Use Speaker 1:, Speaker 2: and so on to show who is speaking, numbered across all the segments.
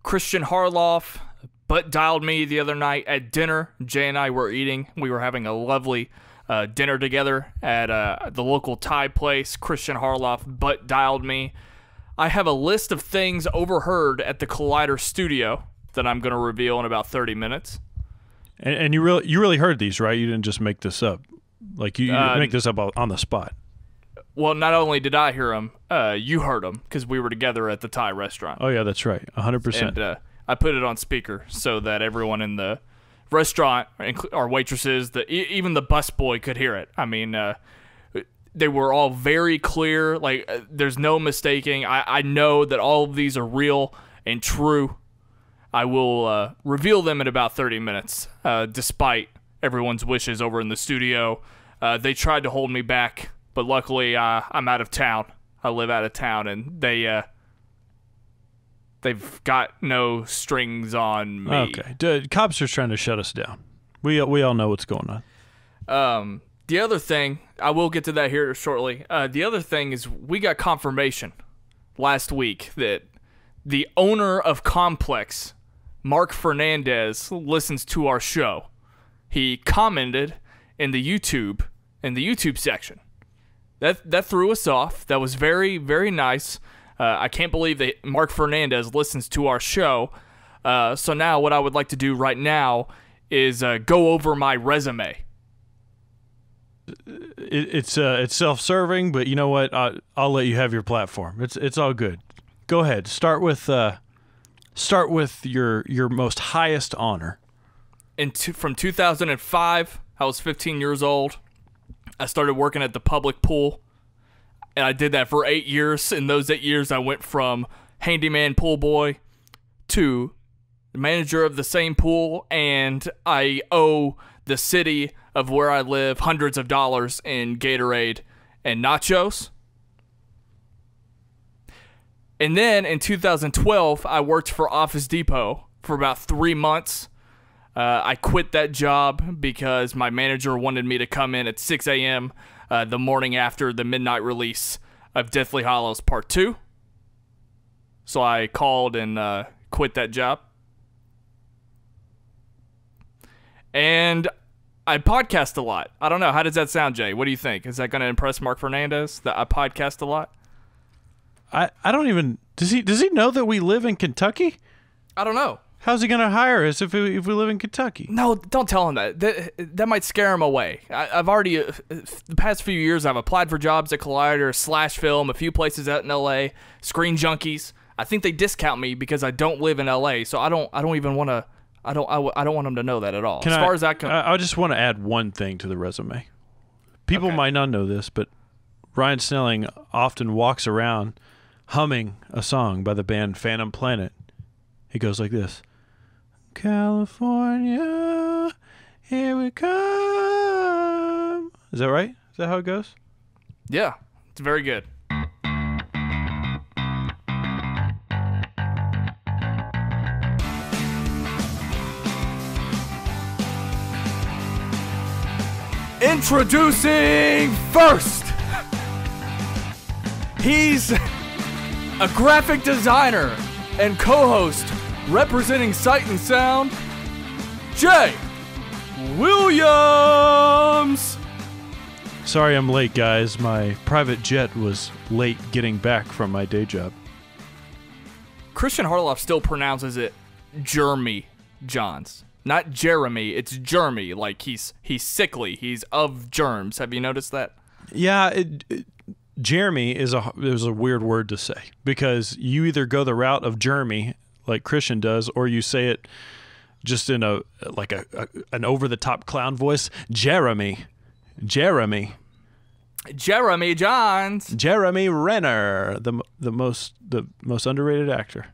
Speaker 1: Kristian Harloff butt dialed me the other night at dinner. Jay and I were eating. We were having a lovely dinner together at the local Thai place. Kristian Harloff butt dialed me. I have a list of things overheard at the Collider studio that I'm going to reveal in about 30 minutes.
Speaker 2: And you really heard these, right? You didn't just make this up. Like you didn't make this up on the spot.
Speaker 1: Well, not only did I hear them, you heard them because we were together at the Thai restaurant.
Speaker 2: Oh yeah, that's right, 100%.
Speaker 1: And I put it on speaker so that everyone in the restaurant, our waitresses, even the busboy could hear it. I mean, they were all very clear. Like, there's no mistaking. I know that all of these are real and true. I will reveal them in about 30 minutes, despite everyone's wishes over in the studio. They tried to hold me back, but luckily I'm out of town. I live out of town, and they've got no strings on me.
Speaker 2: Okay. Cops are trying to shut us down. We all know what's going
Speaker 1: on. The other thing, I will get to that here shortly. The other thing is we got confirmation last week that the owner of Complex, Marc Fernandez, listens to our show. He commented in the YouTube section. That threw us off. That was very, very nice. I can't believe that Marc Fernandez listens to our show. So now what I would like to do right now is go over my resume.
Speaker 2: It's self-serving, but you know what? I'll let you have your platform. It's all good. Go ahead. Start with your most highest honor.
Speaker 1: From 2005, I was 15 years old. I started working at the public pool, and I did that for 8 years. In those 8 years, I went from handyman pool boy to the manager of the same pool, and I owe the city of where I live hundreds of dollars in Gatorade and nachos. And then in 2012, I worked for Office Depot for about 3 months. I quit that job because my manager wanted me to come in at 6 a.m. The morning after the midnight release of Deathly Hallows Part 2. So I called and quit that job. And I podcast a lot. I don't know. How does that sound, Jay? What do you think? Is that going to impress Marc Fernandez that I podcast a lot?
Speaker 2: I don't even... Does he know that we live in Kentucky?
Speaker 1: I don't know.
Speaker 2: How's he going to hire us if we live in Kentucky?
Speaker 1: No, don't tell him that. That might scare him away. I've already... the past few years, I've applied for jobs at Collider, Slash Film, a few places out in L.A., Screen Junkies. I think they discount me because I don't live in L.A., so I don't even want to... I don't want him to know that at all.
Speaker 2: I just want to add one thing to the resume. People might not know this, but Ryan Snelling often walks around humming a song by the band Phantom Planet. He goes like this: California, here we come. Is that right? Is that how it goes?
Speaker 1: Yeah, it's very good. Introducing first, he's a graphic designer and co-host representing Sight and Sound, Jaye Williams.
Speaker 2: Sorry I'm late, guys. My private jet was late getting back from my day job.
Speaker 1: Kristian Harloff still pronounces it Jeremy Johns. Not Jeremy, it's Jeremy. Like he's sickly. He's of germs. Have you noticed that?
Speaker 2: Yeah, Jeremy is a weird word to say because you either go the route of Jeremy like Kristian does, or you say it just in an over the top clown voice. Jeremy Johns. Jeremy Renner, the most underrated actor.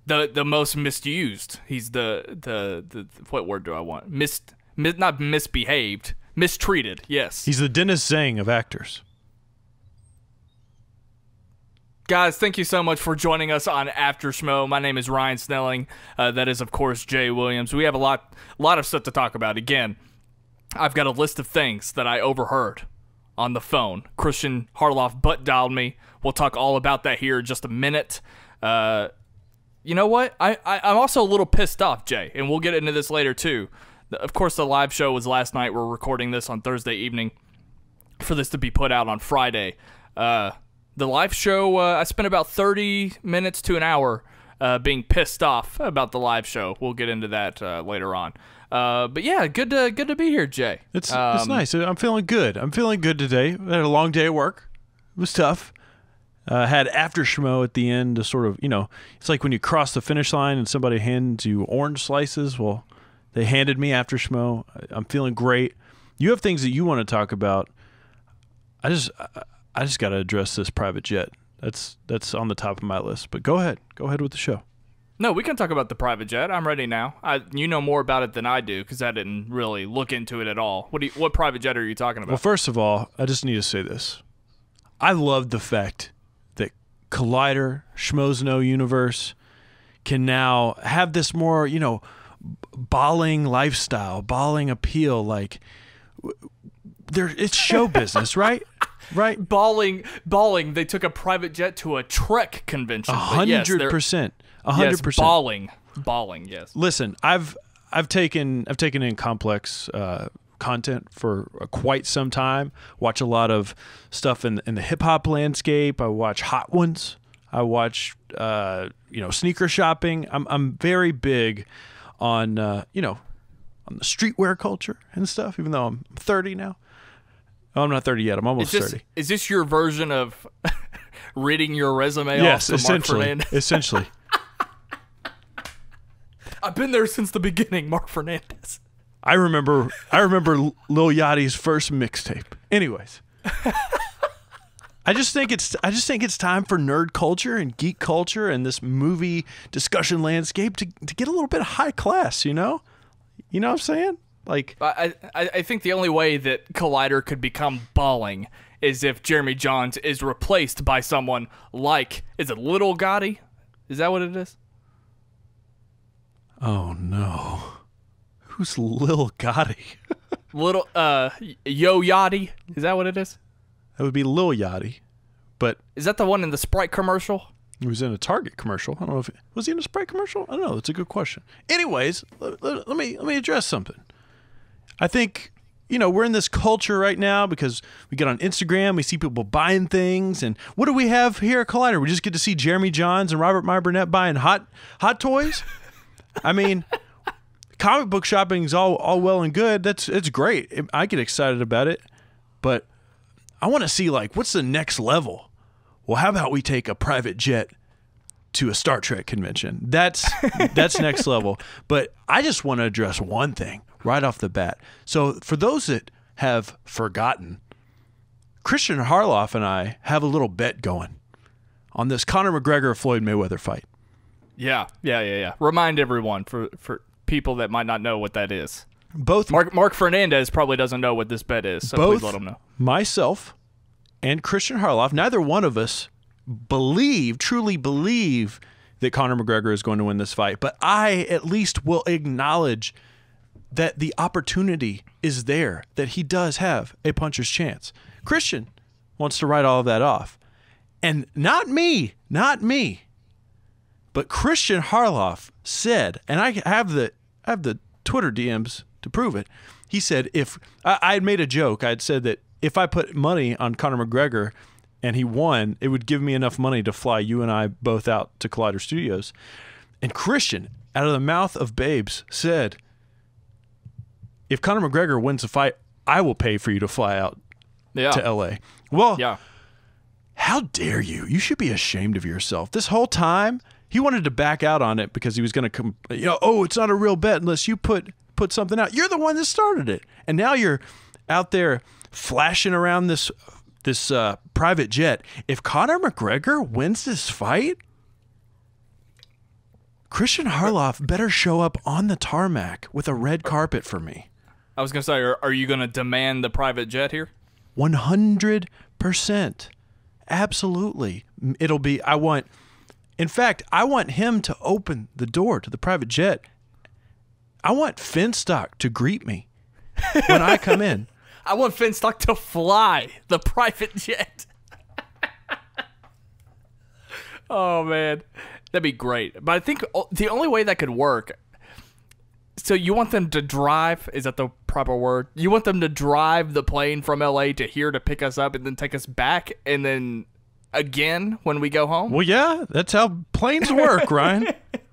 Speaker 1: The most misused. He's the what word do I want? Not misbehaved. Mistreated, yes.
Speaker 2: He's the Dennis Zhang of actors.
Speaker 1: Guys, thank you so much for joining us on After Schmoe. My name is Ryan Snelling. That is, of course, Jaye Williams. We have a lot of stuff to talk about. Again, I've got a list of things that I overheard on the phone. Kristian Harloff butt dialed me. We'll talk all about that here in just a minute. you know what? I'm also a little pissed off, Jay, and we'll get into this later too. Of course, the live show was last night. We're recording this on Thursday evening for this to be put out on Friday. The live show, I spent about 30 minutes to an hour being pissed off about the live show. We'll get into that later on. But yeah, good to be here, Jay.
Speaker 2: It's nice. I'm feeling good. I'm feeling good today. I had a long day at work. It was tough. Had After Schmoe at the end to sort of, it's like when you cross the finish line and somebody hands you orange slices. Well, they handed me After Schmoe. I'm feeling great. You have things that you want to talk about. I just got to address this private jet. That's on the top of my list. But go ahead. Go ahead with the show.
Speaker 1: No, we can talk about the private jet. I'm ready now. You know more about it than I do because I didn't really look into it at all. What private jet are you talking about?
Speaker 2: Well, first of all, I just need to say this. I love the fact that Collider, Schmoes Know universe can now have this more, balling lifestyle, balling appeal. Like, it's show business, right? Right?
Speaker 1: Balling. They took a private jet to a Trek convention.
Speaker 2: 100%. 100%.
Speaker 1: Yes, balling. Yes.
Speaker 2: Listen, I've taken in complex content for quite some time. Watch a lot of stuff in the hip hop landscape. I watch Hot Ones. I watch sneaker shopping. I'm very big on on the streetwear culture and stuff. Even though I'm 30 now. Oh, I'm not 30 yet. I'm almost 30.
Speaker 1: Is this your version of reading your resume
Speaker 2: yes,
Speaker 1: off to Marc Fernandez?
Speaker 2: Essentially.
Speaker 1: I've been there since the beginning, Marc Fernandez.
Speaker 2: I remember Lil Yachty's first mixtape. Anyways, I just think it's time for nerd culture and geek culture and this movie discussion landscape to get a little bit high class. You know what I'm saying? Like,
Speaker 1: I think the only way that Collider could become balling is if Jeremy Jahns is replaced by someone like, is it Lil Gotti? Is that what it is?
Speaker 2: Oh no. Who's Lil Gotti?
Speaker 1: Yo Yachty? Is that what it is?
Speaker 2: That would be Lil Yachty. But
Speaker 1: is that the one in the Sprite commercial?
Speaker 2: He was in a Target commercial. I don't know if was he in a Sprite commercial? I don't know. That's a good question. Anyways, let me address something. I think we're in this culture right now because we get on Instagram, we see people buying things, and what do we have here at Collider? We just get to see Jeremy Jahns and Robert Meyer Burnett buying hot toys. I mean, comic book shopping is all well and good. It's great. I get excited about it, but I want to see what's the next level. Well, how about we take a private jet to a Star Trek convention? That's next level. But I just want to address one thing right off the bat. So for those that have forgotten, Kristian Harloff and I have a little bet going on this Conor McGregor-Floyd Mayweather fight.
Speaker 1: Yeah. Remind everyone for people that might not know what that is.
Speaker 2: Both
Speaker 1: Marc Fernandez probably doesn't know what this bet is, so please let him know.
Speaker 2: Myself and Kristian Harloff, neither one of us truly believe that Conor McGregor is going to win this fight, but I at least will acknowledge that the opportunity is there, that he does have a puncher's chance. Kristian wants to write all of that off. And not me, but Kristian Harloff said, and I have the Twitter DMs to prove it. He said if I had made a joke, I'd said that if I put money on Conor McGregor and he won, it would give me enough money to fly you and I both out to Collider Studios. And Kristian, out of the mouth of babes, said, if Conor McGregor wins the fight, I will pay for you to fly out to LA. Well, how dare you? You should be ashamed of yourself. This whole time, he wanted to back out on it because he was going to come, it's not a real bet unless you put something out. You're the one that started it. And now you're out there flashing around this private jet. If Conor McGregor wins this fight, Kristian Harloff better show up on the tarmac with a red carpet for me.
Speaker 1: I was going to say, are you going to demand the private jet here?
Speaker 2: 100%. Absolutely. In fact, I want him to open the door to the private jet. I want Finstock to greet me when I come in.
Speaker 1: I want Finstock to fly the private jet. Oh, man. That'd be great. But I think the only way that could work. So you want them to drive? Is that the proper word? You want them to drive the plane from LA to here to pick us up and then take us back and then again when we go home?
Speaker 2: Well, yeah, that's how planes work, Ryan.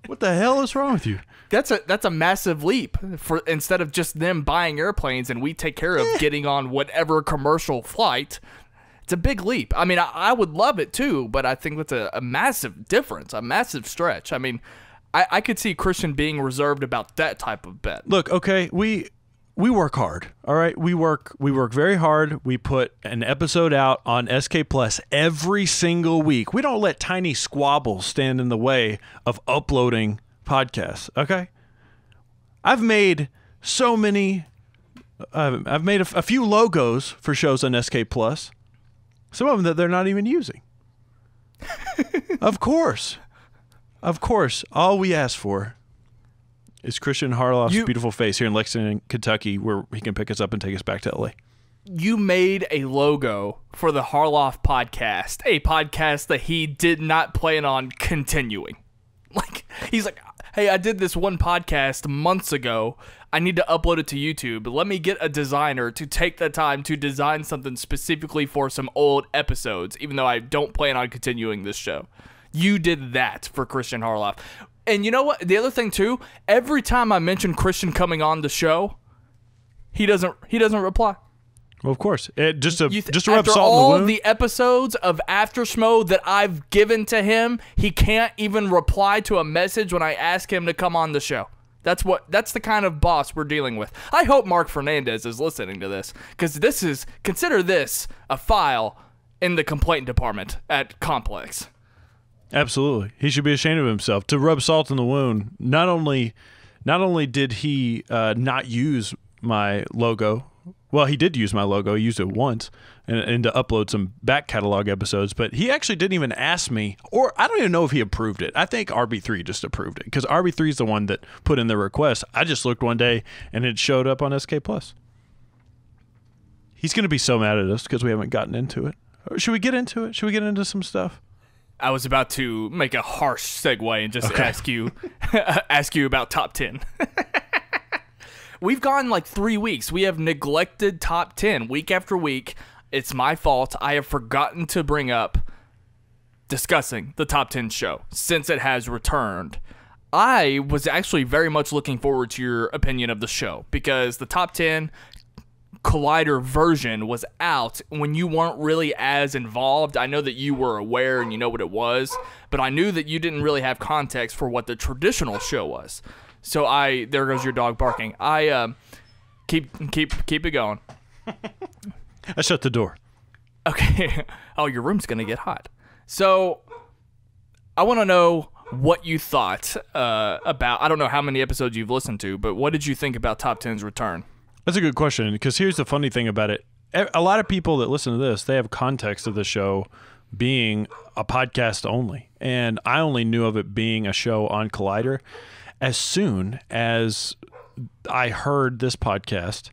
Speaker 2: What the hell is wrong with you?
Speaker 1: That's a massive leap for instead of just them buying airplanes and we take care of getting on whatever commercial flight. It's a big leap. I mean, I would love it too, but I think that's a massive difference, a massive stretch. I mean, I could see Kristian being reserved about that type of bet.
Speaker 2: Look, okay, we work hard, all right? We work very hard. We put an episode out on SK Plus every single week. We don't let tiny squabbles stand in the way of uploading podcasts, okay? I've made so many I've made a few logos for shows on SK Plus. Some of them that they're not even using. Of course, all we ask for is Kristian Harloff's beautiful face here in Lexington, Kentucky, where he can pick us up and take us back to LA.
Speaker 1: You made a logo for the Harloff podcast, a podcast that he did not plan on continuing. Like, he's like, hey, I did this one podcast months ago. I need to upload it to YouTube. Let me get a designer to take the time to design something specifically for some old episodes, even though I don't plan on continuing this show. You did that for Kristian Harloff. And you know what? The other thing, too, every time I mention Kristian coming on the show, he doesn't reply.
Speaker 2: Well, of course. Just to rub
Speaker 1: after
Speaker 2: salt in the
Speaker 1: all
Speaker 2: wound.
Speaker 1: the episodes of After Schmoe that I've given to him, he can't even reply to a message when I ask him to come on the show. That's the kind of boss we're dealing with. I hope Marc Fernandez is listening to this, because consider this a file in the complaint department at Complex.
Speaker 2: Absolutely. He should be ashamed of himself. To rub salt in the wound, not only did he not use my logo, well, he did use my logo. He used it once and to upload some back catalog episodes, but he actually didn't even ask me, or I don't even know if he approved it. I think RB3 just approved it, because RB3 is the one that put in the request. I just looked one day, and it showed up on SK+. He's going to be so mad at us because we haven't gotten into it. Should we get into it? Should we get into some stuff?
Speaker 1: I was about to make a harsh segue and just ask you about top 10. We've gone like 3 weeks. We have neglected top 10 week after week. It's my fault. I have forgotten to bring up discussing the top 10 show since it has returned. I was actually very much looking forward to your opinion of the show, because the top 10 Collider version was out when you weren't really as involved. I know that you were aware and you know what it was, but I knew that you didn't really have context for what the traditional show was. So there goes your dog barking. Keep it going.
Speaker 2: I shut the door.
Speaker 1: Okay. Oh, your room's gonna get hot. So I want to know what you thought about. I don't know how many episodes you've listened to, but what did you think about Top 10's return?
Speaker 2: That's a good question, because here's the funny thing about it. A lot of people that listen to this, they have context of the show being a podcast only, and I only knew of it being a show on Collider. As soon as I heard this podcast,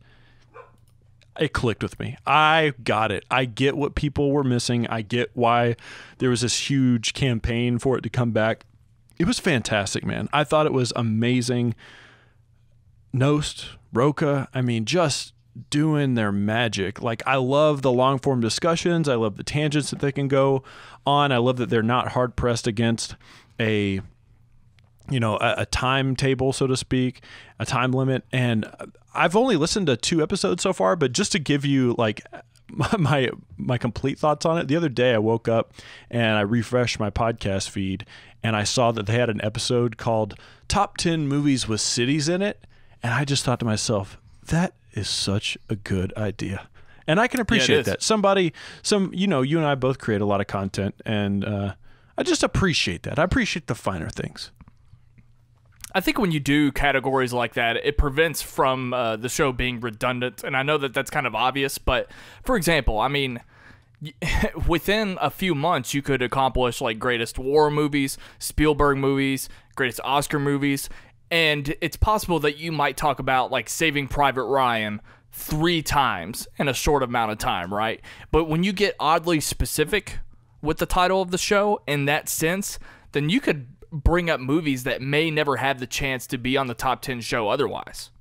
Speaker 2: it clicked with me. I got it. I get what people were missing. I get why there was this huge campaign for it to come back. It was fantastic, man. I thought it was amazing. Nost, Roca, I mean, just doing their magic. Like, I love the long form discussions. I love the tangents that they can go on. I love that they're not hard pressed against a timetable, so to speak, a time limit. And I've only listened to 2 episodes so far, but just to give you like my complete thoughts on it, the other day I woke up and I refreshed my podcast feed and I saw that they had an episode called Top 10 Movies with Cities in It. And I just thought to myself, that is such a good idea. And I can appreciate that. You and I both create a lot of content, and I just appreciate that. I appreciate the finer things.
Speaker 1: I think when you do categories like that, it prevents from the show being redundant. And I know that that's kind of obvious, but for example, I mean, within a few months, you could accomplish like greatest war movies, Spielberg movies, greatest Oscar movies. And it's possible that you might talk about like Saving Private Ryan 3 times in a short amount of time, right? But when you get oddly specific with the title of the show in that sense, then you could bring up movies that may never have the chance to be on the top 10 show otherwise.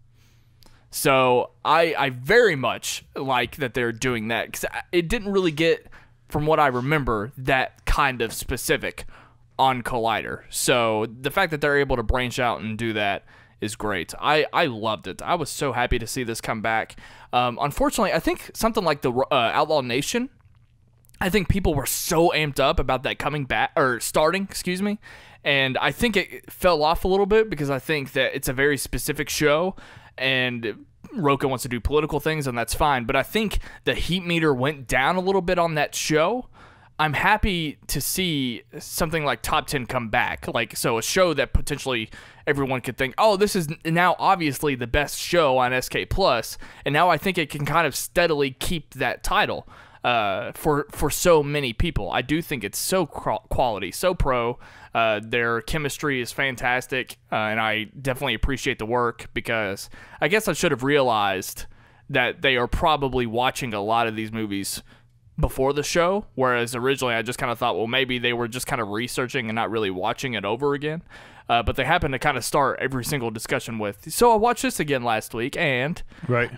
Speaker 1: So I very much like that they're doing that, because it didn't really get, from what I remember, that kind of specific on Collider. So the fact that they're able to branch out and do that is great. I loved it. I was so happy to see this come back. Unfortunately, I think something like the Outlaw Nation, I think people were so amped up about that coming back, or starting, excuse me, and I think it fell off a little bit because I think that it's a very specific show, and Roka wants to do political things, and that's fine, but I think the heat meter went down a little bit on that show. I'm happy to see something like Top 10 come back, so a show that potentially everyone could think, oh, this is now obviously the best show on SK+, and now I think it can kind of steadily keep that title. For so many people. I do think it's so quality, so pro. Their chemistry is fantastic, and I definitely appreciate the work, because I guess I should have realized that they are probably watching a lot of these movies before the show, whereas originally I just kind of thought, well, maybe they were just kind of researching and not really watching it over again. But they happen to kind of start every single discussion with, so I watched this again last week, and
Speaker 2: right.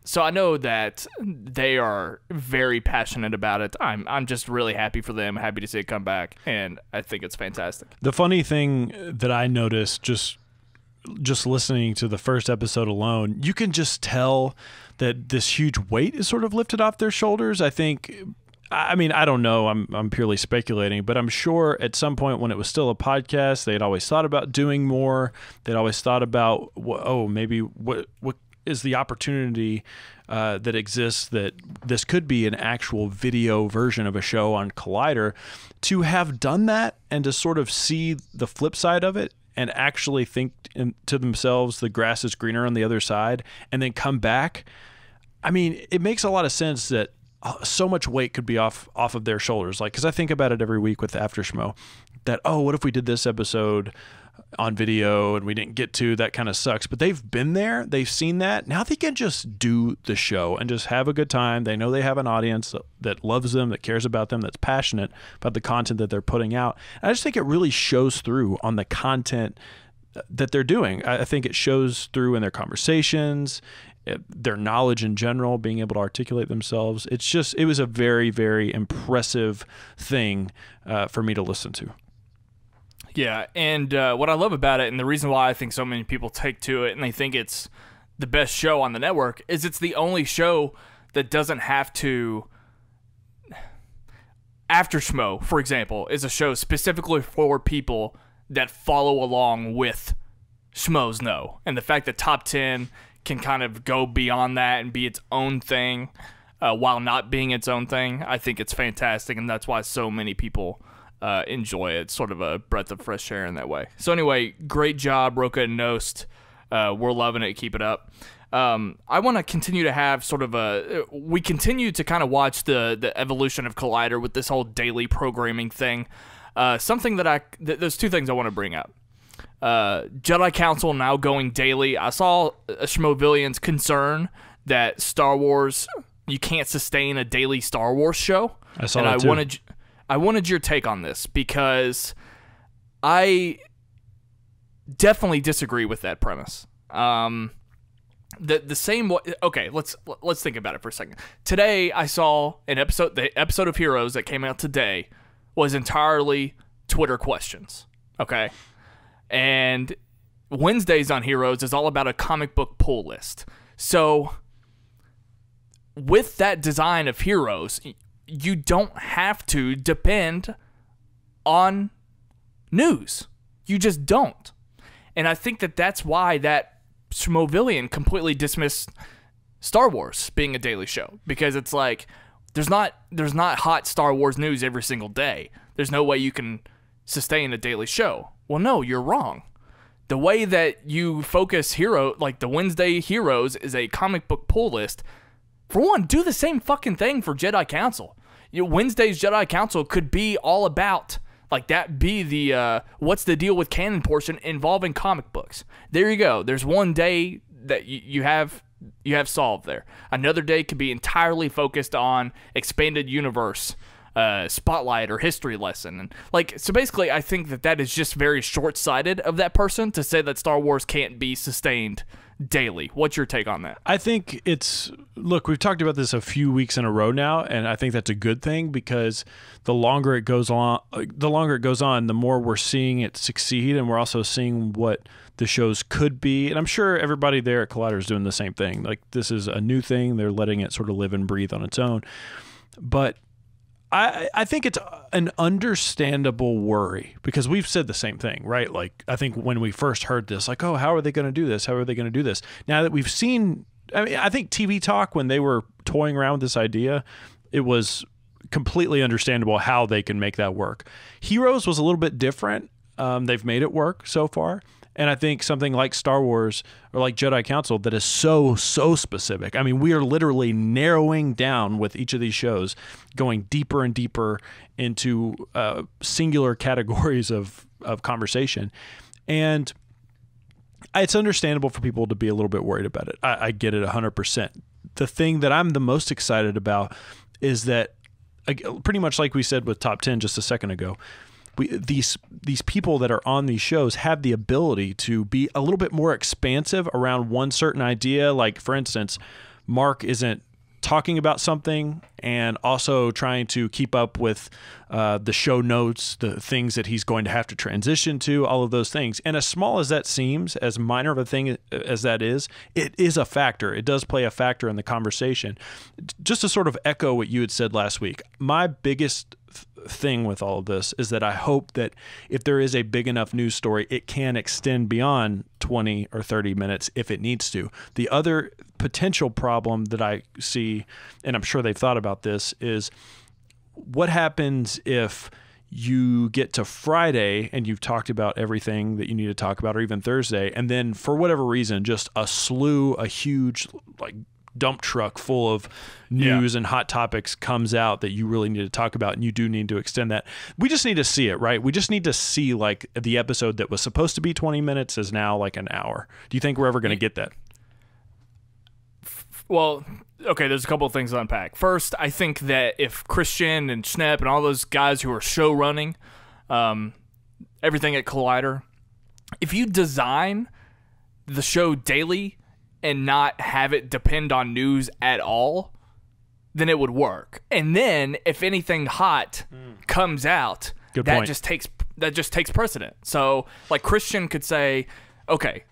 Speaker 1: So I know that they are very passionate about it. I'm just really happy for them, happy to see it come back, and I think it's fantastic.
Speaker 2: The funny thing that I noticed just listening to the first episode alone, you can just tell that this huge weight is sort of lifted off their shoulders. I mean, I don't know. I'm purely speculating, but I'm sure at some point when it was still a podcast, they'd always thought about doing more. They'd always thought about, maybe what is the opportunity that exists that this could be an actual video version of a show on Collider. To have done that and to sort of see the flip side of it and actually think to themselves, the grass is greener on the other side, and then come back. I mean, it makes a lot of sense that so much weight could be off of their shoulders. Because I think about it every week with After Schmoe, that, what if we did this episode on video and we didn't get to, that kind of sucks. But they've been there, they've seen that. Now they can just do the show and just have a good time. They know they have an audience that loves them, that cares about them, that's passionate about the content that they're putting out. And I just think it really shows through on the content that they're doing. I think it shows through in their conversations, their knowledge in general, being able to articulate themselves. It was a very, very impressive thing for me to listen to.
Speaker 1: Yeah, and what I love about it, and the reason why I think so many people take to it and they think it's the best show on the network, is it's the only show that doesn't have to... After Schmoe, for example, is a show specifically for people that follow along with Schmoes Know. And the fact that Top 10 can kind of go beyond that and be its own thing while not being its own thing, I think it's fantastic, and that's why so many people enjoy it. It's sort of a breath of fresh air in that way. So anyway, great job, Roka and Nost. We're loving it. Keep it up. I want to continue to have sort of we continue to kind of watch the evolution of Collider with this whole daily programming thing. Something that there's two things I want to bring up. Jedi Council now going daily. I saw Schmoevillian's concern that Star Wars, you can't sustain a daily Star Wars show.
Speaker 2: I saw that too.
Speaker 1: I wanted your take on this, because I definitely disagree with that premise. The same way. Okay, let's think about it for a second. Today I saw the episode of Heroes that came out today was entirely Twitter questions. Okay, and Wednesdays on Heroes is all about a comic book pull list. So with that design of Heroes, you don't have to depend on news. You just don't. And I think that's why that Schmoevillian completely dismissed Star Wars being a daily show, because it's like there's not hot Star Wars news every single day. There's no way you can sustain a daily show. Well, no, you're wrong. The way that you focus like the Wednesday Heroes is a comic book pull list. For one, do the same fucking thing for Jedi Council. Wednesday's Jedi Council could be all about, like, that be the what's the deal with canon portion involving comic books. There you go. There's one day that you have solved there. Another day could be entirely focused on expanded universe spotlight or history lesson. And so basically, I think that is just very short-sighted of that person to say that Star Wars can't be sustained daily. What's your take on that?
Speaker 2: I think look, we've talked about this a few weeks in a row now, and I think that's a good thing because the longer it goes on, the more we're seeing it succeed, and we're also seeing what the shows could be. And I'm sure everybody there at Collider is doing the same thing. Like, this is a new thing. They're letting it sort of live and breathe on its own. But I think it's an understandable worry because we've said the same thing, right? Like, I think when we first heard this, like, oh, how are they going to do this? How are they going to do this? Now that we've seen, I mean, I think TV Talk, when they were toying around with this idea, it was completely understandable how they can make that work. Heroes was a little bit different. They've made it work so far. And I think something like Star Wars or like Jedi Council that is so specific. I mean, we are literally narrowing down with each of these shows, going deeper and deeper into singular categories of conversation. And it's understandable for people to be a little bit worried about it. I get it 100%. The thing that I'm the most excited about is that, pretty much like we said with Top 10 just a second ago, these people that are on these shows have the ability to be a little bit more expansive around one certain idea. Like, for instance, Marc isn't talking about something and also trying to keep up with the show notes, the things that he's going to have to transition to, all of those things. And as small as that seems, as minor of a thing as that is, it is a factor. It does play a factor in the conversation. Just to sort of echo what you had said last week, my biggest thing with all of this is that I hope that if there is a big enough news story, it can extend beyond 20 or 30 minutes if it needs to. The other potential problem that I see, and I'm sure they've thought about this, is what happens if you get to Friday and you've talked about everything that you need to talk about, or even Thursday, and then for whatever reason, just a huge dump truck full of news and hot topics comes out that you really need to talk about, and you do need to extend that. We just need to see it, right? We just need to see, like, the episode that was supposed to be 20 minutes is now like an hour. Do you think we're ever going to get that?
Speaker 1: Well, okay, there's a couple of things to unpack. First, I think that if Kristian and Schnepp and all those guys who are show running everything at Collider, if you design the show daily and not have it depend on news at all, then it would work. And then if anything hot comes out, that just takes precedent. So, like, Kristian could say, okay,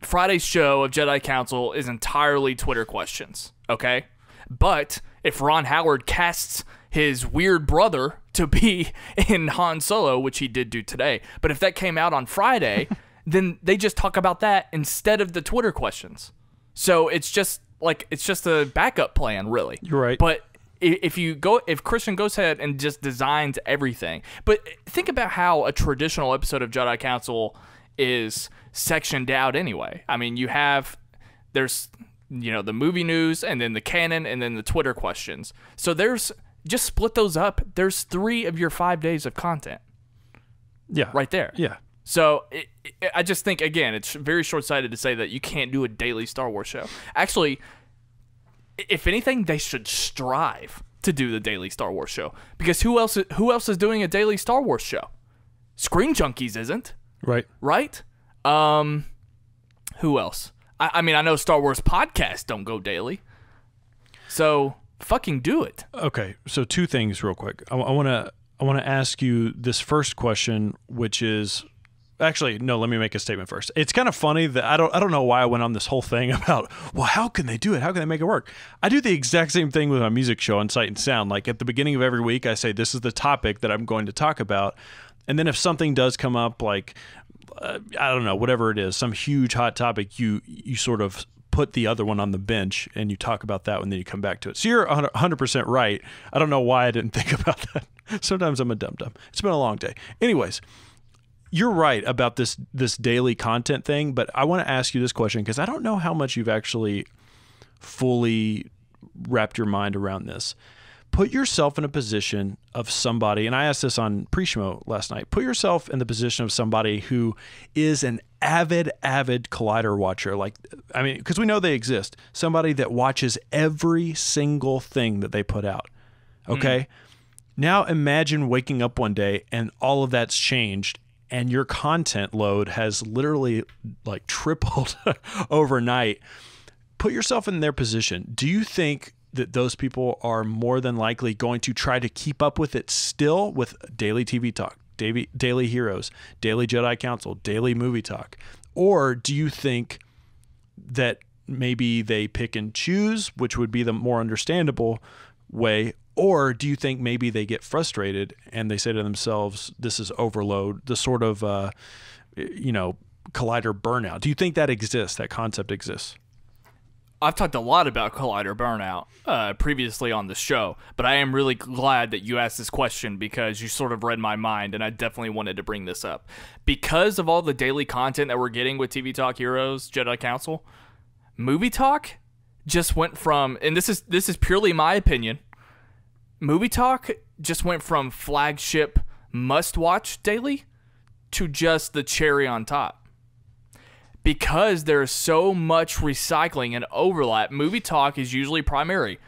Speaker 1: Friday's show of Jedi Council is entirely Twitter questions, okay? But if Ron Howard casts his weird brother to be in Han Solo, which he did do today, but if that came out on Friday, then they just talk about that instead of the Twitter questions. So it's just a backup plan, really.
Speaker 2: You're right.
Speaker 1: But if Kristian goes ahead and just designs everything, but think about how a traditional episode of Jedi Council is sectioned out anyway. I mean, there's the movie news, and then the canon, and then the Twitter questions. So just split those up. There's 3 of your 5 days of content.
Speaker 2: Yeah.
Speaker 1: Right there.
Speaker 2: Yeah.
Speaker 1: So I just think, again, it's very short-sighted to say that you can't do a daily Star Wars show. Actually, if anything, they should strive to do the daily Star Wars show, because who else is doing a daily Star Wars show? Screen Junkies isn't.
Speaker 2: Right.
Speaker 1: Right? Who else? I mean, I know Star Wars podcasts don't go daily. So fucking do it.
Speaker 2: Okay, so 2 things real quick. I want to ask you this first question, which is, actually, no, let me make a statement first. It's kind of funny that I don't know why I went on this whole thing about, well, how can they do it? How can they make it work? I do the exact same thing with my music show on Sight and Sound. Like, at the beginning of every week, I say, this is the topic that I'm going to talk about. And then if something does come up, like, I don't know, whatever it is, some huge hot topic, you sort of put the other one on the bench and you talk about that and then you come back to it. So you're 100% right. I don't know why I didn't think about that. Sometimes I'm a dum-dum. It's been a long day. Anyways, you're right about this daily content thing, but I want to ask you this question because I don't know how much you've actually fully wrapped your mind around this. Put yourself in a position of somebody, and I asked this on pre-Schmoe last night, put yourself in the position of somebody who is an avid Collider watcher. Like, I mean, because we know they exist. Somebody that watches every single thing that they put out. Okay? Now imagine waking up one day and all of that's changed and your content load has literally like tripled overnight. Put yourself in their position. Do you think that those people are more than likely going to try to keep up with it still with daily TV talk, daily heroes, daily Jedi Council, daily movie talk? Or do you think that maybe they pick and choose, which would be the more understandable way? Or do you think maybe they get frustrated and they say to themselves, this is overload, the sort of, collider burnout? Do you think that exists, that concept exists?
Speaker 1: I've talked a lot about collider burnout previously on the show, but I am really glad that you asked this question because you sort of read my mind, and I definitely wanted to bring this up. Because of all the daily content that we're getting with TV Talk Heroes, Jedi Council, Movie Talk just went from, and this is purely my opinion, Movie Talk just went from flagship must-watch daily to just the cherry on top. Because there's so much recycling and overlap, Movie Talk is usually primarily,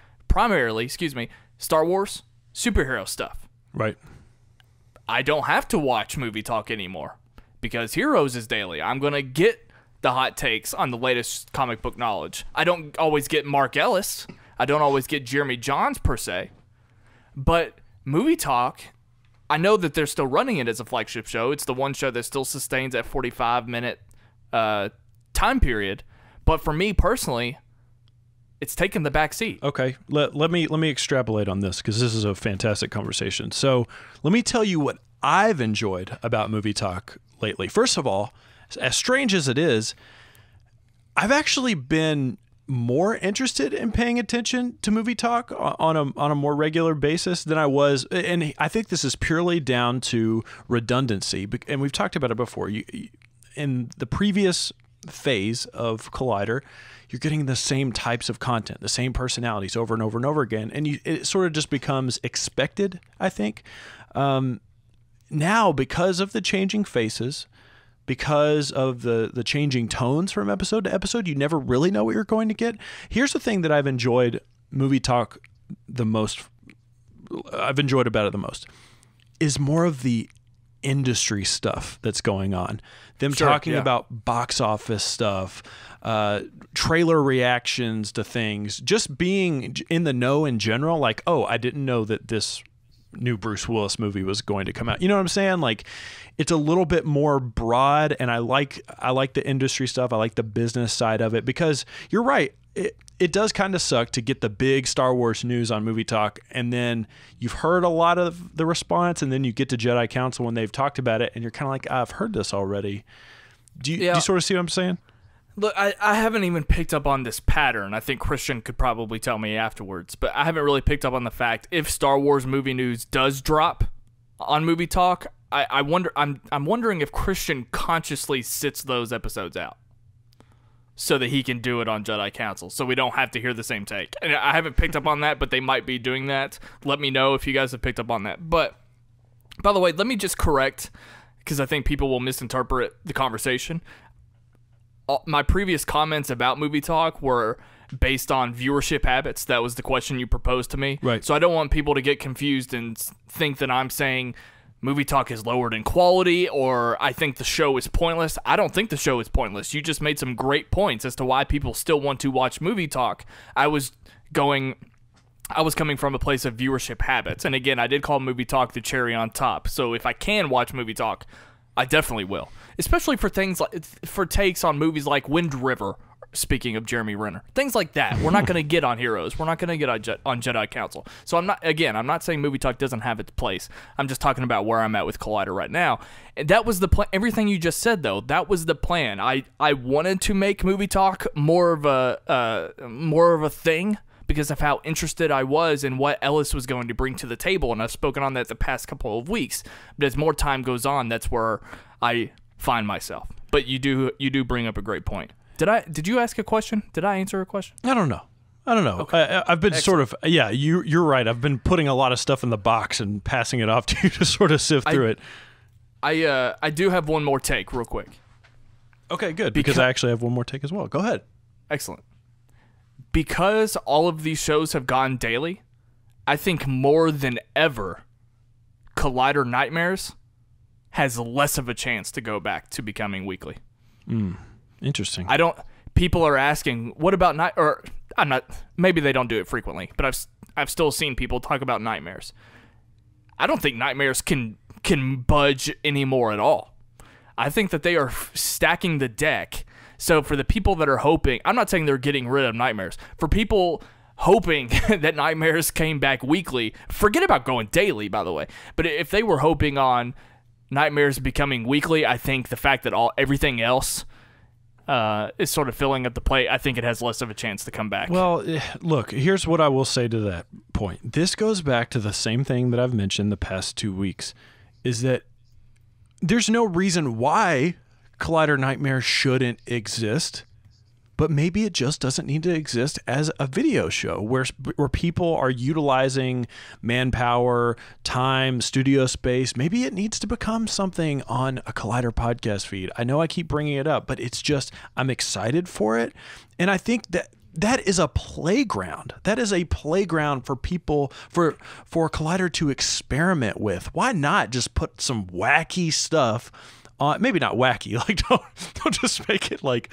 Speaker 1: Star Wars, superhero stuff.
Speaker 2: Right.
Speaker 1: I don't have to watch Movie Talk anymore because Heroes is daily. I'm going to get the hot takes on the latest comic book knowledge. I don't always get Mark Ellis. I don't always get Jeremy Johns per se. But Movie Talk, I know that they're still running it as a flagship show. It's the one show that still sustains that 45-minute time period. But for me personally, it's taken the back seat.
Speaker 2: Okay, let me extrapolate on this because this is a fantastic conversation. So let me tell you what I've enjoyed about Movie Talk lately. First of all, as strange as it is, I've actually been more interested in paying attention to Movie Talk on a more regular basis than I was, and I think this is purely down to redundancy. And we've talked about it before. In the previous phase of Collider, you're getting the same types of content, the same personalities over and over and over again, and it sort of just becomes expected, I think. Now, because of the changing faces, because of the changing tones from episode to episode, you never really know what you're going to get. Here's the thing that I've enjoyed Movie Talk the most, is more of the industry stuff that's going on. Them talking about box office stuff, trailer reactions to things, just being in the know in general. Like, oh, I didn't know that this new Bruce Willis movie was going to come out. You know what I'm saying? Like, it's a little bit more broad, and I like the industry stuff. I like the business side of it because you're right. It does kind of suck to get the big Star Wars news on Movie Talk, and then you've heard a lot of the response, and then you get to Jedi Council when they've talked about it, and you're kind of like, I've heard this already. Do you sort of see what I'm saying?
Speaker 1: Look, I haven't even picked up on this pattern. I think Kristian could probably tell me afterwards, but I haven't really picked up on the fact if Star Wars movie news does drop on Movie Talk, I'm wondering if Kristian consciously sits those episodes out so that he can do it on Jedi Council, so we don't have to hear the same take. And I haven't picked up on that, but they might be doing that. Let me know if you guys have picked up on that. But by the way, let me just correct, because I think people will misinterpret the conversation. My previous comments about Movie Talk were based on viewership habits. That was the question you proposed to me.
Speaker 2: Right.
Speaker 1: So I don't want people to get confused and think that I'm saying Movie Talk is lowered in quality or I think the show is pointless. I don't think the show is pointless. You just made some great points as to why people still want to watch Movie Talk. I was coming from a place of viewership habits. And again, I did call Movie Talk the cherry on top. So if I can watch Movie Talk, I definitely will. Especially for takes on movies like Wind River, speaking of Jeremy Renner. Things like that. We're not going to get on Heroes. We're not going to get on Jedi Council. So I'm not saying Movie Talk doesn't have its place. I'm just talking about where I'm at with Collider right now. And that was the plan. Everything you just said, though, that was the plan. I wanted to make Movie Talk more of a thing because of how interested I was in what Ellis was going to bring to the table, and I've spoken on that the past couple of weeks. But as more time goes on, that's where I find myself. But you do bring up a great point. Did you ask a question? Did I answer a question?
Speaker 2: I don't know. Okay. I've been
Speaker 1: Excellent.
Speaker 2: You're right. I've been putting a lot of stuff in the box and passing it off to you to sort of sift through it.
Speaker 1: I do have one more take real quick.
Speaker 2: Okay, good. Because I actually have one more take as well. Go ahead.
Speaker 1: Excellent. Because all of these shows have gone daily, I think more than ever Collider Nightmares has less of a chance to go back to becoming weekly.
Speaker 2: Interesting.
Speaker 1: People are asking, what about maybe they don't do it frequently, but I've still seen people talk about Nightmares. I don't think Nightmares can budge anymore at all. I think that they are stacking the deck. So for the people that are hoping, I'm not saying they're getting rid of Nightmares. For people hoping that Nightmares came back weekly, forget about going daily, by the way. But if they were hoping on Nightmares becoming weekly, I think the fact that everything else is sort of filling up the plate, I think it has less of a chance to come back.
Speaker 2: Well, look, here's what I will say to that point. This goes back to the same thing that I've mentioned the past 2 weeks, is that there's no reason why Collider Nightmare shouldn't exist, but maybe it just doesn't need to exist as a video show where people are utilizing manpower, time, studio space. Maybe it needs to become something on a Collider podcast feed. I know I keep bringing it up, but it's just, I'm excited for it. And I think that is a playground. That is a playground for people, for Collider to experiment with. Why not just put some wacky stuff on? Maybe not wacky. Like, don't just make it like,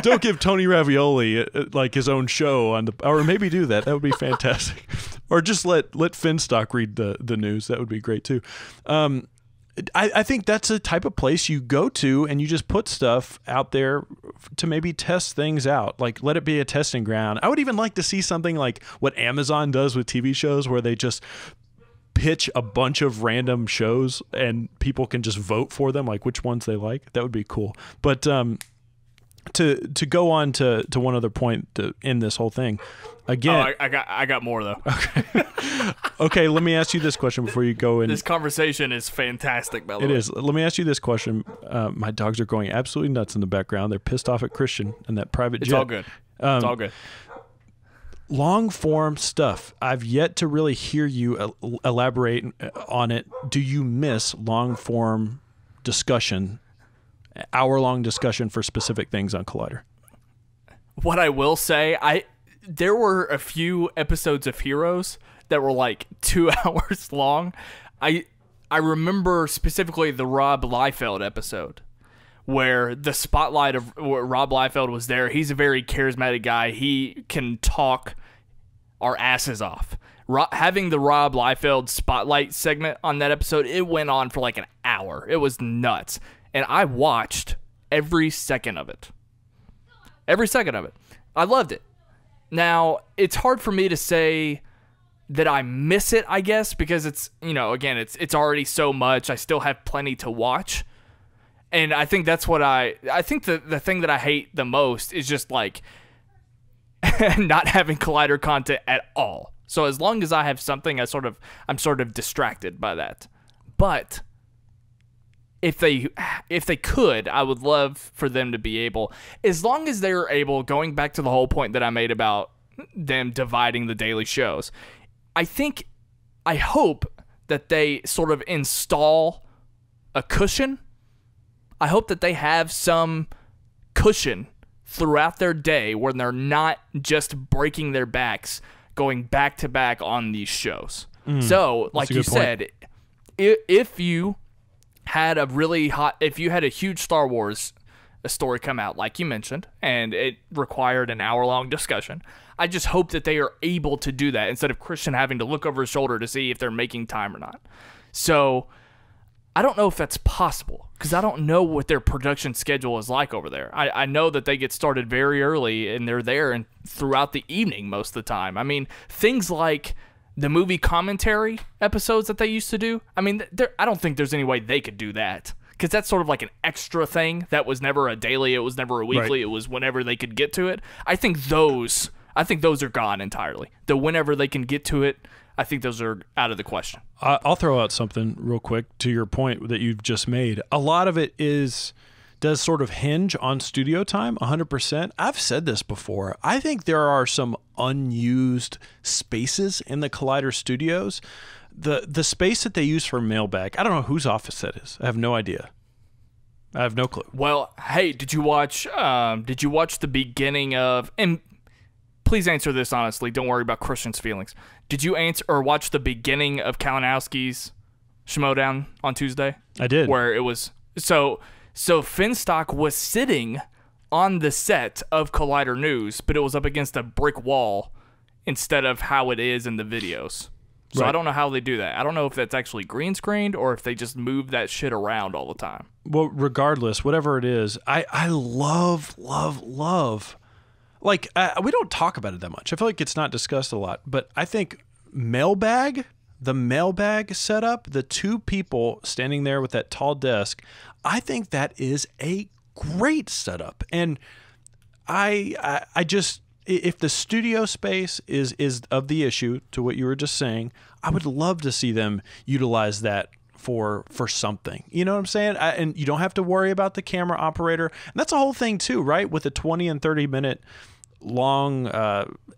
Speaker 2: don't give Tony Ravioli like his own show on or maybe do that. That would be fantastic. Or just let Finstock read the news. That would be great too. I think that's a type of place you go to and you just put stuff out there to maybe test things out. Like, let it be a testing ground. I would even like to see something like what Amazon does with TV shows where they just pitch a bunch of random shows and people can just vote for them, like which ones they like. That would be cool. But to go on to one other point to end this whole thing. Again,
Speaker 1: I got more though.
Speaker 2: Okay. Okay, let me ask you this question before you go in.
Speaker 1: This conversation is fantastic, by the way.
Speaker 2: It is. Let me ask you this question. My dogs are going absolutely nuts in the background. They're pissed off at Kristian and that private jet.
Speaker 1: It's all good. It's all good.
Speaker 2: Long form stuff. I've yet to really hear you elaborate on it. Do you miss long form discussion, hour-long discussion for specific things on Collider?
Speaker 1: What I will say, there were a few episodes of Heroes that were like 2 hours long. I remember specifically the Rob Liefeld episode where the spotlight of Rob Liefeld was there. He's a very charismatic guy. He can talk our asses off. Having the Rob Liefeld spotlight segment on that episode, it went on for like an hour. It was nuts. And I watched every second of it. Every second of it. I loved it. Now, it's hard for me to say that I miss it, I guess, because it's, again, it's already so much. I still have plenty to watch. And I think that's what I think the thing that I hate the most is just like not having Collider content at all. So as long as I have something, I'm sort of distracted by that. But if they could, I would love for them to be able, as long as they're able, going back to the whole point that I made about them dividing the daily shows, I hope that they sort of install a cushion. I hope that they have some cushion throughout their day where they're not just breaking their backs going back to back on these shows. So, like you said, if you had a huge Star Wars story come out, like you mentioned, and it required an hour-long discussion, I just hope that they are able to do that instead of Kristian having to look over his shoulder to see if they're making time or not. So I don't know if that's possible because I don't know what their production schedule is like over there. I know that they get started very early and they're there and throughout the evening most of the time. I mean, things like the movie commentary episodes that they used to do, I mean, I don't think there's any way they could do that because that's sort of like an extra thing that was never a daily, it was never a weekly, It was whenever they could get to it. I think those are gone entirely. The whenever they can get to it, I think those are out of the question.
Speaker 2: I'll throw out something real quick to your point that you've just made. A lot of it does sort of hinge on studio time, 100%. I've said this before. I think there are some unused spaces in the Collider studios. The space that they use for mailbag, I don't know whose office that is. I have no idea. I have no clue.
Speaker 1: Well, hey, did you watch the beginning of, and please answer this honestly, don't worry about Kristian's feelings. Did you answer or watch the beginning of Kalinowski's Schmoedown on Tuesday?
Speaker 2: I did.
Speaker 1: Where it was so Finstock was sitting on the set of Collider News, but it was up against a brick wall instead of how it is in the videos. So
Speaker 2: Right.
Speaker 1: I don't know how they do that. I don't know if that's actually green screened or if they just move that shit around all the time.
Speaker 2: Well, regardless, whatever it is, I love. Like, we don't talk about it that much. I feel like it's not discussed a lot. But I think the mailbag setup, the two people standing there with that tall desk, I think that is a great setup. And I just, if the studio space is of the issue to what you were just saying, I would love to see them utilize that for something. You know what I'm saying? And you don't have to worry about the camera operator. And that's a whole thing too, right? With a 20 and 30 minute long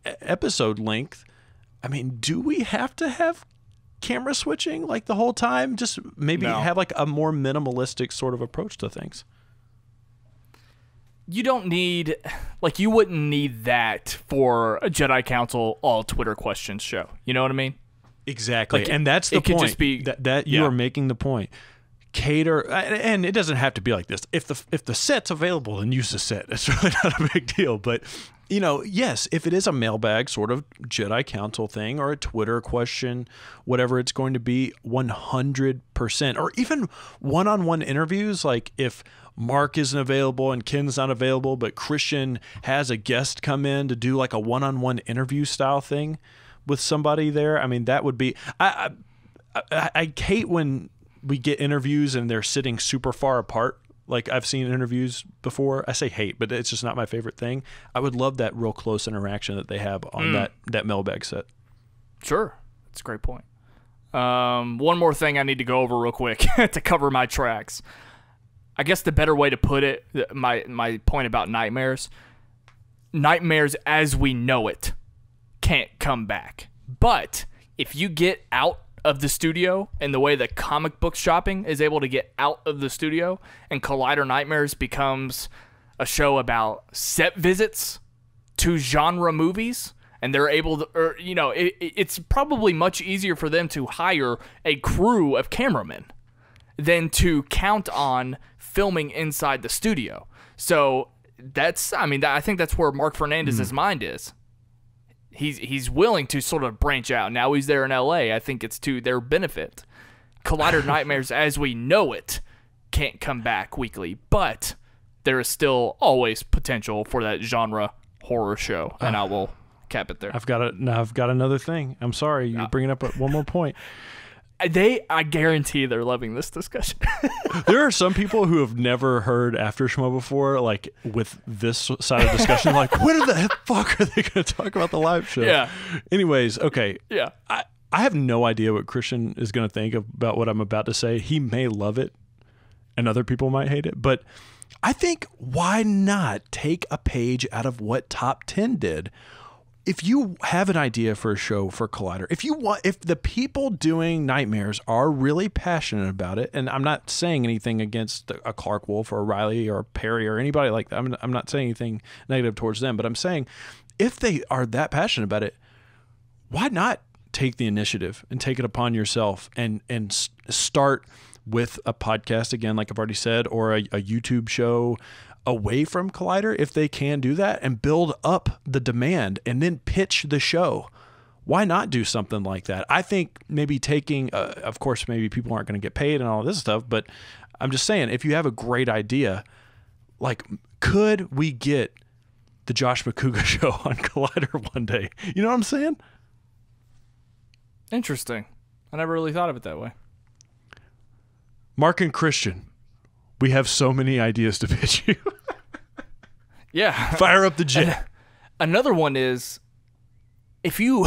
Speaker 2: episode length. I mean, do we have to have camera switching like the whole time? Just maybe have like a more minimalistic sort of approach to things.
Speaker 1: You don't need, like, you wouldn't need that for a Jedi Council all Twitter questions show. You know what I mean?
Speaker 2: Exactly.
Speaker 1: Like,
Speaker 2: and that's the
Speaker 1: it could
Speaker 2: point.
Speaker 1: just be,
Speaker 2: that you are making the point. Cater, and it doesn't have to be like this. If the set's available, then use the set. It's really not a big deal. But, you know, yes, if it is a mailbag sort of Jedi Council thing or a Twitter question, whatever it's going to be, 100%. Or even one-on-one interviews, like if Marc isn't available and Ken's not available, but Kristian has a guest come in to do like a one-on-one interview style thing with somebody there. I mean, that would be... I hate when we get interviews and they're sitting super far apart. Like, I've seen interviews before. I say hate, but it's just not my favorite thing. I would love that real close interaction that they have on that mailbag set. Sure.
Speaker 1: That's a great point. One more thing I need to go over real quick to cover my tracks. I guess the better way to put it, my point about nightmares as we know it can't come back. But if you get out of the studio and the way that comic book shopping is able to get out of the studio, and Collider Nightmares becomes a show about set visits to genre movies, and they're able to, or, you know, it's probably much easier for them to hire a crew of cameramen than to count on filming inside the studio. So that's, I mean, I think that's where Marc Fernandez's mind is. He's willing to sort of branch out. Now he's there in LA. I think it's to their benefit. Collider Nightmares as we know it can't come back weekly, but there is still always potential for that genre horror show, and I will cap it there.
Speaker 2: I've got another thing. I'm sorry, you're bringing up one more point.
Speaker 1: I guarantee they're loving this discussion.
Speaker 2: There are some people who have never heard After Schmoe before, like with this side of discussion, like, when the fuck are they going to talk about the live show?
Speaker 1: Yeah.
Speaker 2: Anyways, okay.
Speaker 1: Yeah.
Speaker 2: I have no idea what Kristian is going to think about what I'm about to say. He may love it, and other people might hate it, but I think, why not take a page out of what Top 10 did? If you have an idea for a show for Collider, if the people doing Nightmares are really passionate about it, and I'm not saying anything against a Clark Wolf or a Riley or a Perry or anybody like that. I'm not saying anything negative towards them, but I'm saying if they are that passionate about it, why not take the initiative and take it upon yourself and start with a podcast again, like I've already said, or a YouTube show away from Collider, if they can do that, and build up the demand and then pitch the show. Why not do something like that? I think maybe taking, of course, maybe people aren't going to get paid and all this stuff, but I'm just saying, if you have a great idea, like, could we get the Josh Macuga show on Collider one day? You know what I'm saying?
Speaker 1: Interesting. I never really thought of it that way.
Speaker 2: Marc and Kristian, we have so many ideas to pitch you.
Speaker 1: Yeah.
Speaker 2: Fire up the jet.
Speaker 1: Another one is, if you,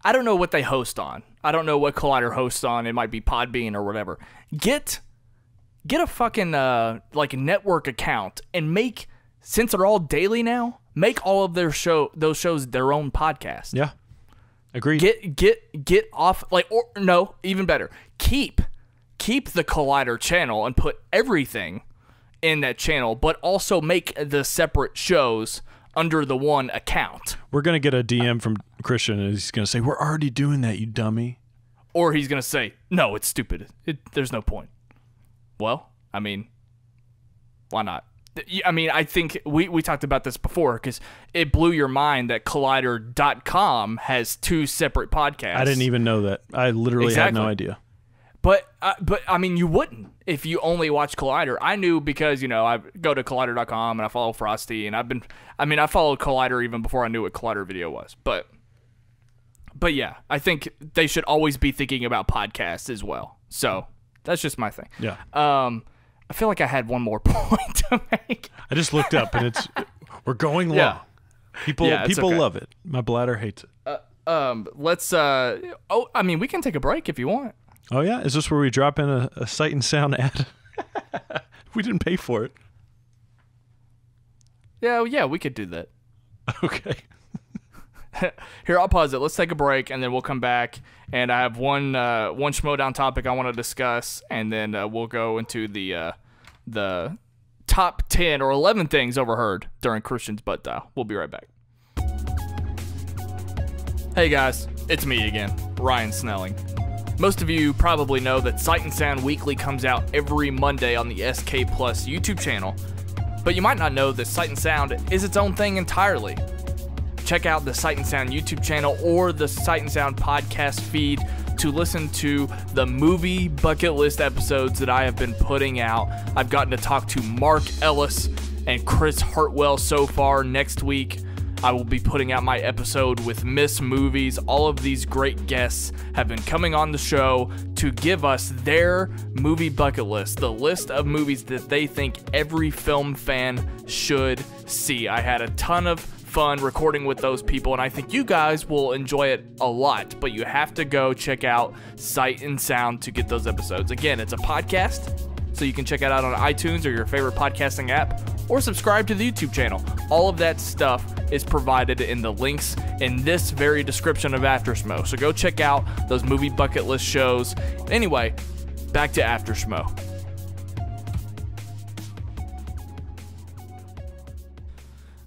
Speaker 1: I don't know what they host on. I don't know what Collider hosts on. It might be Podbean or whatever. Get a fucking like a network account and make, since they're all daily now, make all of those shows their own podcast.
Speaker 2: Yeah. Agreed.
Speaker 1: Get off, like, or no, even better. Keep the Collider channel and put everything in that channel, but also make the separate shows under the one account.
Speaker 2: We're going to get a DM from Kristian, and he's going to say, "We're already doing that, you dummy."
Speaker 1: Or he's going to say, no, it's stupid. There's no point. Well, I mean, why not? I mean, I think we talked about this before because it blew your mind that Collider.com has 2 separate podcasts.
Speaker 2: I didn't even know that. I literally had no idea.
Speaker 1: But I mean, you wouldn't if you only watch Collider. I knew because, I go to Collider.com and I follow Frosty, and I followed Collider even before I knew what Collider Video was. But yeah, I think they should always be thinking about podcasts as well. So that's just my thing.
Speaker 2: Yeah.
Speaker 1: I feel like I had one more point to make.
Speaker 2: I just looked up and we're going long.
Speaker 1: Yeah.
Speaker 2: People
Speaker 1: okay.
Speaker 2: love it. My bladder hates it.
Speaker 1: Let's we can take a break if you want.
Speaker 2: Oh yeah? Is this where we drop in a Sight and Sound ad? We didn't pay for it.
Speaker 1: Yeah, we could do that.
Speaker 2: Okay.
Speaker 1: Here, I'll pause it. Let's take a break, and then we'll come back. And I have one Schmoedown topic I want to discuss, and then we'll go into the top 10 or 11 things overheard during Kristian's butt dial. We'll be right back. Hey guys, it's me again, Ryan Snelling. Most of you probably know that Sight and Sound Weekly comes out every Monday on the SK Plus YouTube channel, but you might not know that Sight and Sound is its own thing entirely. Check out the Sight and Sound YouTube channel or the Sight and Sound podcast feed to listen to the movie bucket list episodes that I have been putting out. I've gotten to talk to Mark Ellis and Chris Hartwell so far. Next week, I will be putting out my episode with Miss Movies. All of these great guests have been coming on the show to give us their movie bucket list, the list of movies that they think every film fan should see. I had a ton of fun recording with those people, and I think you guys will enjoy it a lot, but you have to go check out Sight and Sound to get those episodes. Again, it's a podcast, so you can check it out on iTunes or your favorite podcasting app, or subscribe to the YouTube channel. All of that stuff is provided in the links in this very description of After Schmoe, so go check out those movie bucket list shows. Anyway, back to After Schmoe.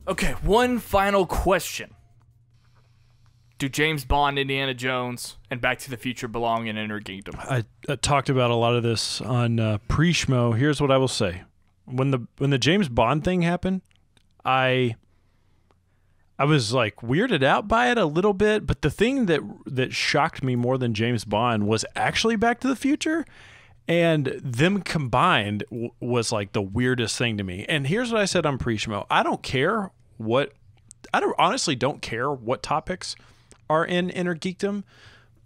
Speaker 1: Okay, one final question. Do James Bond, Indiana Jones, and Back to the Future belong in Innergeekdom?
Speaker 2: I talked about a lot of this on pre-Schmoe. Here's what I will say. When the James Bond thing happened, I was like weirded out by it a little bit, but the thing that shocked me more than James Bond was actually Back to the Future. And them combined was like the weirdest thing to me. And here's what I said on pre-Schmoe. I honestly don't care what topics are in Innergeekdom,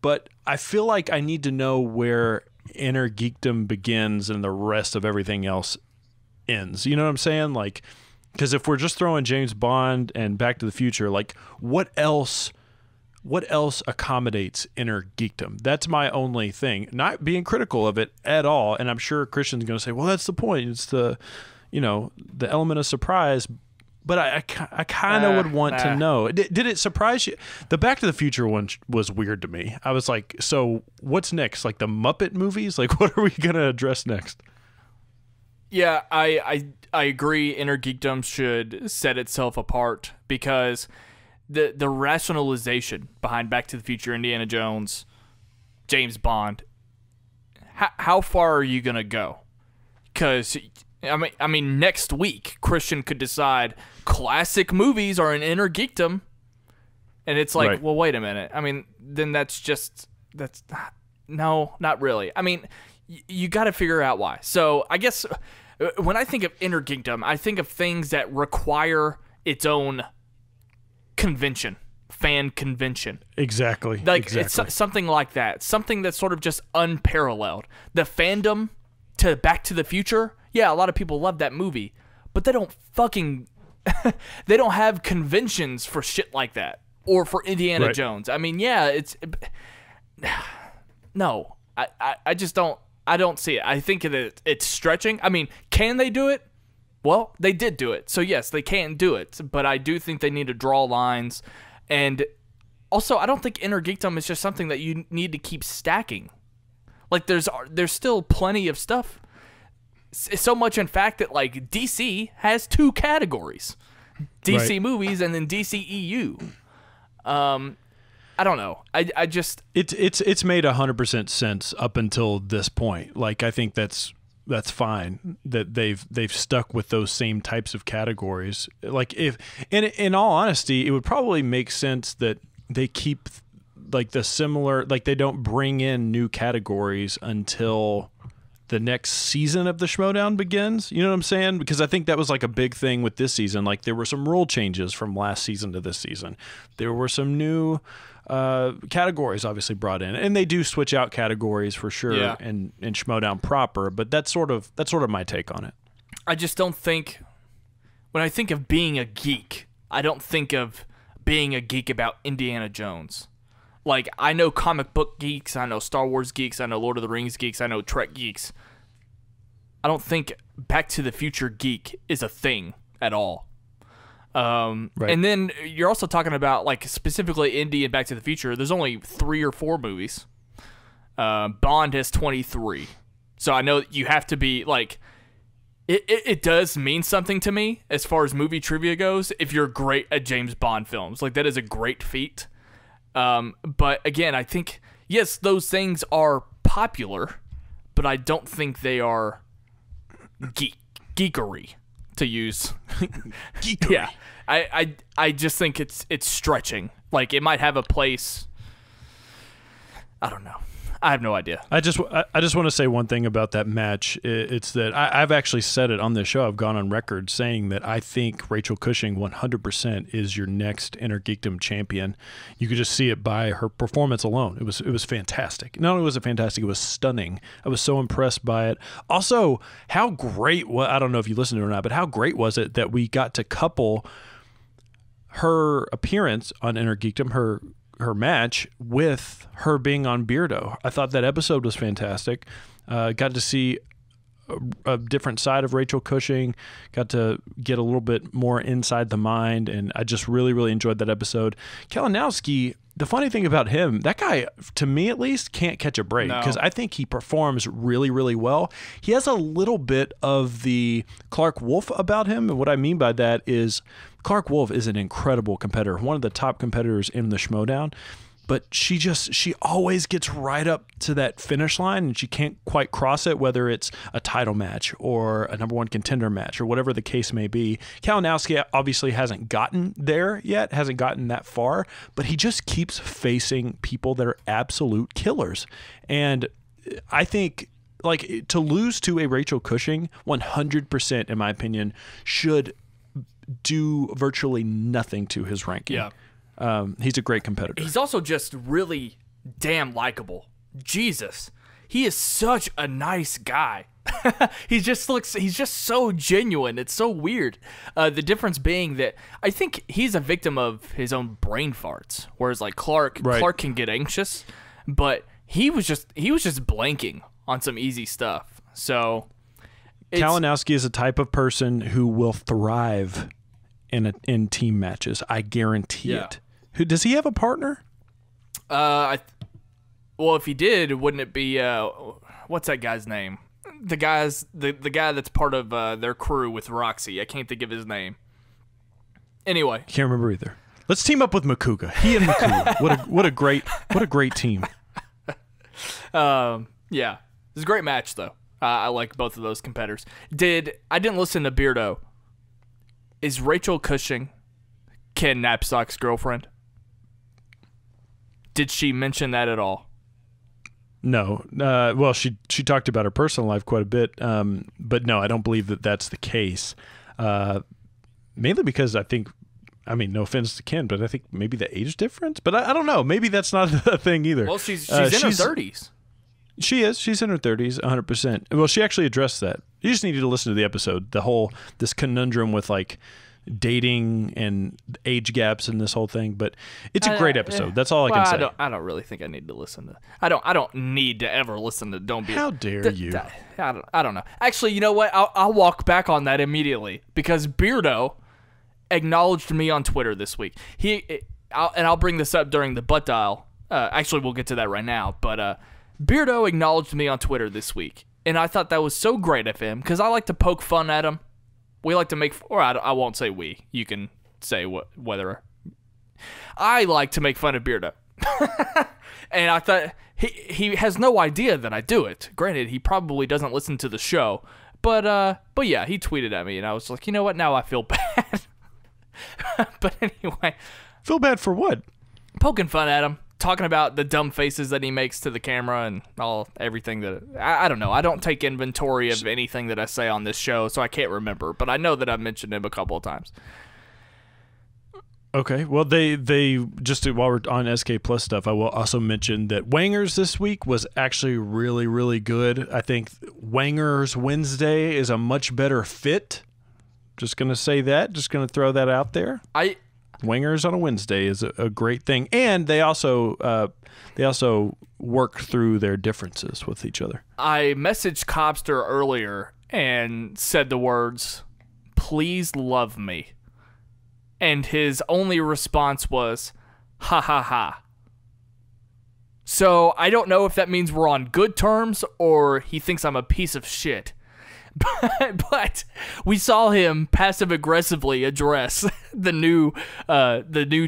Speaker 2: but I feel like I need to know where Innergeekdom begins and the rest of everything else ends. You know what I'm saying? Like, because if we're just throwing James Bond and Back to the Future, like what else accommodates Innergeekdom? That's my only thing. Not being critical of it at all. And I'm sure Kristian's going to say, well, that's the point. It's the element of surprise. But I kind of would want to know. Did it surprise you? The Back to the Future one was weird to me. I was like, so what's next? Like the Muppet movies? Like what are we going to address next?
Speaker 1: Yeah, I agree. Innergeekdom should set itself apart because the rationalization behind Back to the Future, Indiana Jones, James Bond, how far are you going to go? Because, I mean, next week, Kristian could decide classic movies are an Innergeekdom, and it's like, right. Well, wait a minute. I mean, then no, not really. I mean, you got to figure out why. So I guess when I think of Innergeekdom, I think of things that require its own convention, fan convention.
Speaker 2: Exactly.
Speaker 1: Like it's something like that. Something that's sort of just unparalleled. The fandom to Back to the Future, yeah, a lot of people love that movie, but they don't fucking they don't have conventions for shit like that or for Indiana Jones. I mean, yeah, it's no. I just don't see it. I think that it's stretching. I mean, can they do it? Well, they did do it. So, yes, they can do it. But I do think they need to draw lines. And also, I don't think Innergeekdom is just something that you need to keep stacking. Like, there's still plenty of stuff. So much, in fact, that, like, DC has 2 categories. DC movies and then DC EU. I don't know. I just
Speaker 2: it's made 100% sense up until this point. Like, I think that's fine that they've stuck with those same types of categories. Like, if in all honesty, it would probably make sense that they keep like the similar, like they don't bring in new categories until the next season of the Schmoedown begins. You know what I'm saying? Because I think that was like a big thing with this season. Like, there were some rule changes from last season to this season. There were some new categories obviously brought in, and they do switch out categories for sure in Schmoedown proper, but that's sort of my take on it.
Speaker 1: I just don't think, when I think of being a geek, I don't think of being a geek about Indiana Jones. Like, I know comic book geeks, I know Star Wars geeks, I know Lord of the Rings geeks, I know Trek geeks. I don't think Back to the Future geek is a thing at all. Right. And then you're also talking about, like, specifically Indy and Back to the Future. There's only 3 or 4 movies. Bond has 23. So I know you have to be, like, it does mean something to me as far as movie trivia goes if you're great at James Bond films. Like, that is a great feat. But again, I think, yes, those things are popular, but I don't think they are geekery, to use.
Speaker 2: Geekery.
Speaker 1: Yeah. I just think it's stretching. Like, it might have a place. I don't know. I have no idea.
Speaker 2: I just want to say one thing about that match. It's that I've actually said it on this show. I've gone on record saying that I think Rachel Cushing 100% is your next Innergeekdom champion. You could just see it by her performance alone. It was fantastic. Not only was it fantastic, it was stunning. I was so impressed by it. Also, how great, well, I don't know if you listened to it or not, but how great was it that we got to couple her appearance on Innergeekdom, her match, with her being on Beardo. I thought that episode was fantastic. Got to see a different side of Rachel Cushing, got to get a little bit more inside the mind, and I just really, really enjoyed that episode. Kalinowski, the funny thing about him, that guy, to me at least, can't catch a break, because I think he performs really, really well. He has a little bit of the Clark Wolf about him, and what I mean by that is Clark Wolf is an incredible competitor, one of the top competitors in the Schmoedown, but she always gets right up to that finish line, and she can't quite cross it, whether it's a title match or a number 1 contender match or whatever the case may be. Kalinowski obviously hasn't gotten there yet, hasn't gotten that far, but he just keeps facing people that are absolute killers. And I think, like, to lose to a Rachel Cushing, 100%, in my opinion, should do virtually nothing to his ranking.
Speaker 1: Yeah.
Speaker 2: He's a great competitor.
Speaker 1: He's also just really damn likable. Jesus. He is such a nice guy. He's just so genuine. It's so weird. The difference being that I think he's a victim of his own brain farts, whereas like Clark can get anxious, but he was just blanking on some easy stuff. So
Speaker 2: Kalinowski is a type of person who will thrive in team matches. I guarantee it. Does he have a partner?
Speaker 1: Well, if he did, wouldn't it be what's that guy's name? The guy that's part of their crew with Roxy. I can't think of his name. Anyway,
Speaker 2: can't remember either. Let's team up with Macuga. He and Macuga. What a great team.
Speaker 1: Yeah, it was a great match though. I like both of those competitors. I didn't listen to Beardo. Is Rachel Cushing Ken Knapsack's girlfriend? Did she mention that at all?
Speaker 2: No. Well, she talked about her personal life quite a bit, but no, I don't believe that that's the case. Mainly because I think, I mean, no offense to Ken, but I think maybe the age difference. But I don't know. Maybe that's not a thing either.
Speaker 1: Well, she's in her 30s.
Speaker 2: She is. She's in her 30s, 100%. Well, she actually addressed that. You just needed to listen to the episode. This conundrum with like dating and age gaps and this whole thing. But it's a great episode. That's all I can say.
Speaker 1: I don't really think I need to listen to. I don't need to ever listen to. Don't be.
Speaker 2: How dare you?
Speaker 1: I don't know. Actually, you know what? I'll walk back on that immediately because Beardo acknowledged me on Twitter this week. I'll bring this up during the butt dial. Actually, we'll get to that right now. But Beardo acknowledged me on Twitter this week, and I thought that was so great of him because I like to poke fun at him. We like to make, or I won't say we. You can say whether. I like to make fun of Beardo And I thought, he has no idea that I do it. Granted, he probably doesn't listen to the show. But yeah, he tweeted at me, and I was like, you know what? Now I feel bad. But anyway.
Speaker 2: Feel bad for what?
Speaker 1: Poking fun at him. Talking about the dumb faces that he makes to the camera and everything that... I don't know. I don't take inventory of anything that I say on this show, so I can't remember. But I know that I've mentioned him a couple of times.
Speaker 2: Okay, well, they just while we're on SK Plus stuff, I will also mention that Wangers this week was actually really, really good. I think Wangers Wednesday is a much better fit. Just going to say that. Just going to throw that out there. Wangers on a Wednesday is a great thing, and they also work through their differences with each other.
Speaker 1: I messaged Cobster earlier and said the words, "Please love me." And his only response was, "Ha ha ha." So I don't know if that means we're on good terms or he thinks I'm a piece of shit. But we saw him passive-aggressively address the new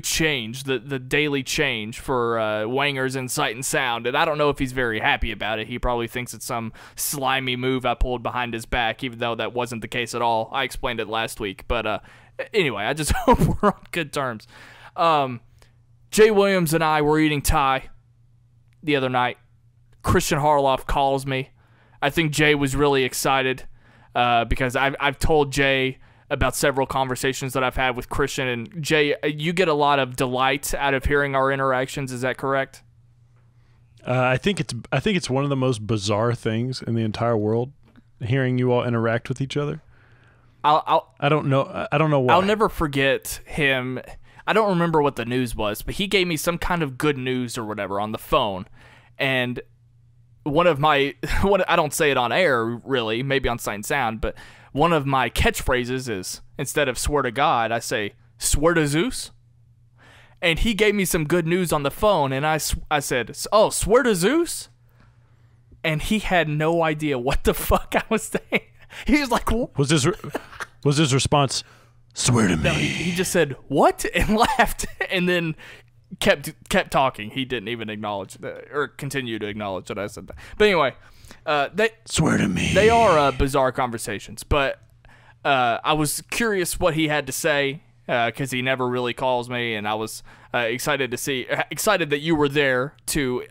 Speaker 1: change, the daily change for Wangers in Sight and Sound, and I don't know if he's very happy about it. He probably thinks it's some slimy move I pulled behind his back, even though that wasn't the case at all. I explained it last week, but anyway, I just hope we're on good terms. Jaye Williams and I were eating Thai the other night. Kristian Harloff calls me. I think Jay was really excited. Because I've told Jay about several conversations that I've had with Kristian, and Jay, you get a lot of delight out of hearing our interactions. Is that correct?
Speaker 2: I think it's one of the most bizarre things in the entire world, hearing you all interact with each other. I don't know why.
Speaker 1: I'll never forget him. I don't remember what the news was, but he gave me some kind of good news or whatever on the phone, and I don't say it on air, really, maybe on Sight and Sound, but one of my catchphrases is, instead of swear to God, I say, swear to Zeus. And he gave me some good news on the phone, and I said, oh, swear to Zeus? And he had no idea what the fuck I was saying. He was like, what?
Speaker 2: Was his response, swear to me?
Speaker 1: No, he just said, what? And laughed, and then kept talking. He didn't even acknowledge that, or continue to acknowledge that I said that. But anyway, they
Speaker 2: swear to me.
Speaker 1: They are bizarre conversations, but I was curious what he had to say because he never really calls me, and I was excited that you were there to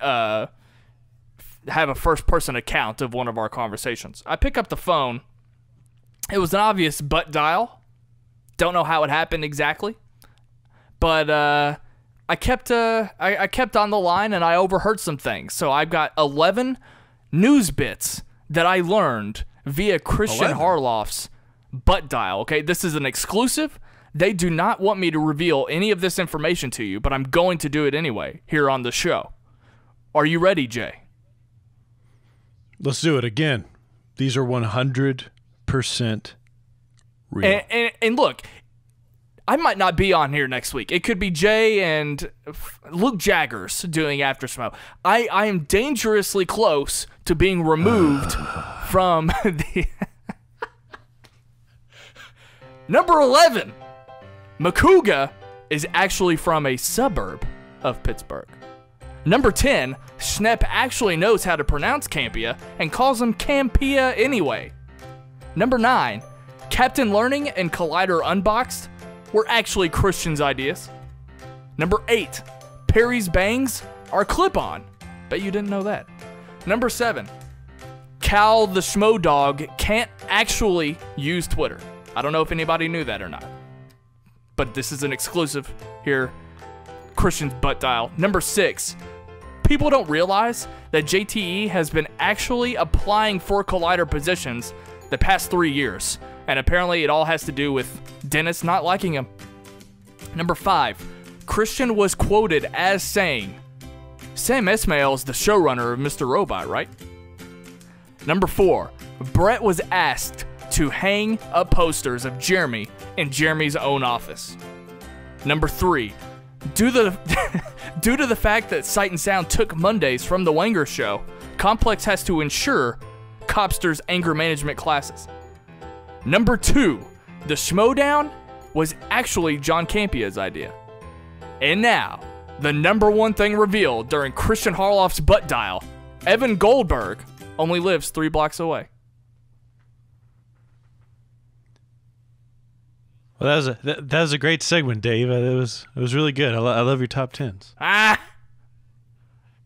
Speaker 1: have a first-person account of one of our conversations. I pick up the phone. It was an obvious butt dial. Don't know how it happened exactly, but I kept on the line, and I overheard some things. So I've got 11 news bits that I learned via Kristian Harloff's butt dial. Okay, this is an exclusive. They do not want me to reveal any of this information to you, but I'm going to do it anyway here on the show. Are you ready, Jay?
Speaker 2: Let's do it again. These are 100% real.
Speaker 1: And look, I might not be on here next week. It could be Jay and Luke Jaggers doing After Schmoe. I am dangerously close to being removed from the... Number 11. Macuga is actually from a suburb of Pittsburgh. Number 10. Schnepp actually knows how to pronounce Campia and calls him Campia anyway. Number 9. Captain Learning and Collider Unboxed were actually Kristian's ideas. Number 8, Perry's bangs are clip-on. Bet you didn't know that. Number 7, Cal the Schmoe dog can't actually use Twitter. I don't know if anybody knew that or not, but this is an exclusive here. Kristian's butt dial. Number 6, people don't realize that JTE has been actually applying for Collider positions the past 3 years. And apparently it all has to do with Dennis not liking him. Number 5, Kristian was quoted as saying, Sam Esmail's the showrunner of Mr. Robot, right? Number 4, Brett was asked to hang up posters of Jeremy in Jeremy's own office. Number 3, due to the fact that Sight and Sound took Mondays from the Wanger show, Complex has to ensure Cobster's anger management classes. Number 2, the Schmoedown was actually John Campia's idea. And now, the number one thing revealed during Kristian Harloff's butt dial. Evan Goldberg only lives 3 blocks away.
Speaker 2: Well, that was a great segment, Dave. It was really good. I love your top 10s.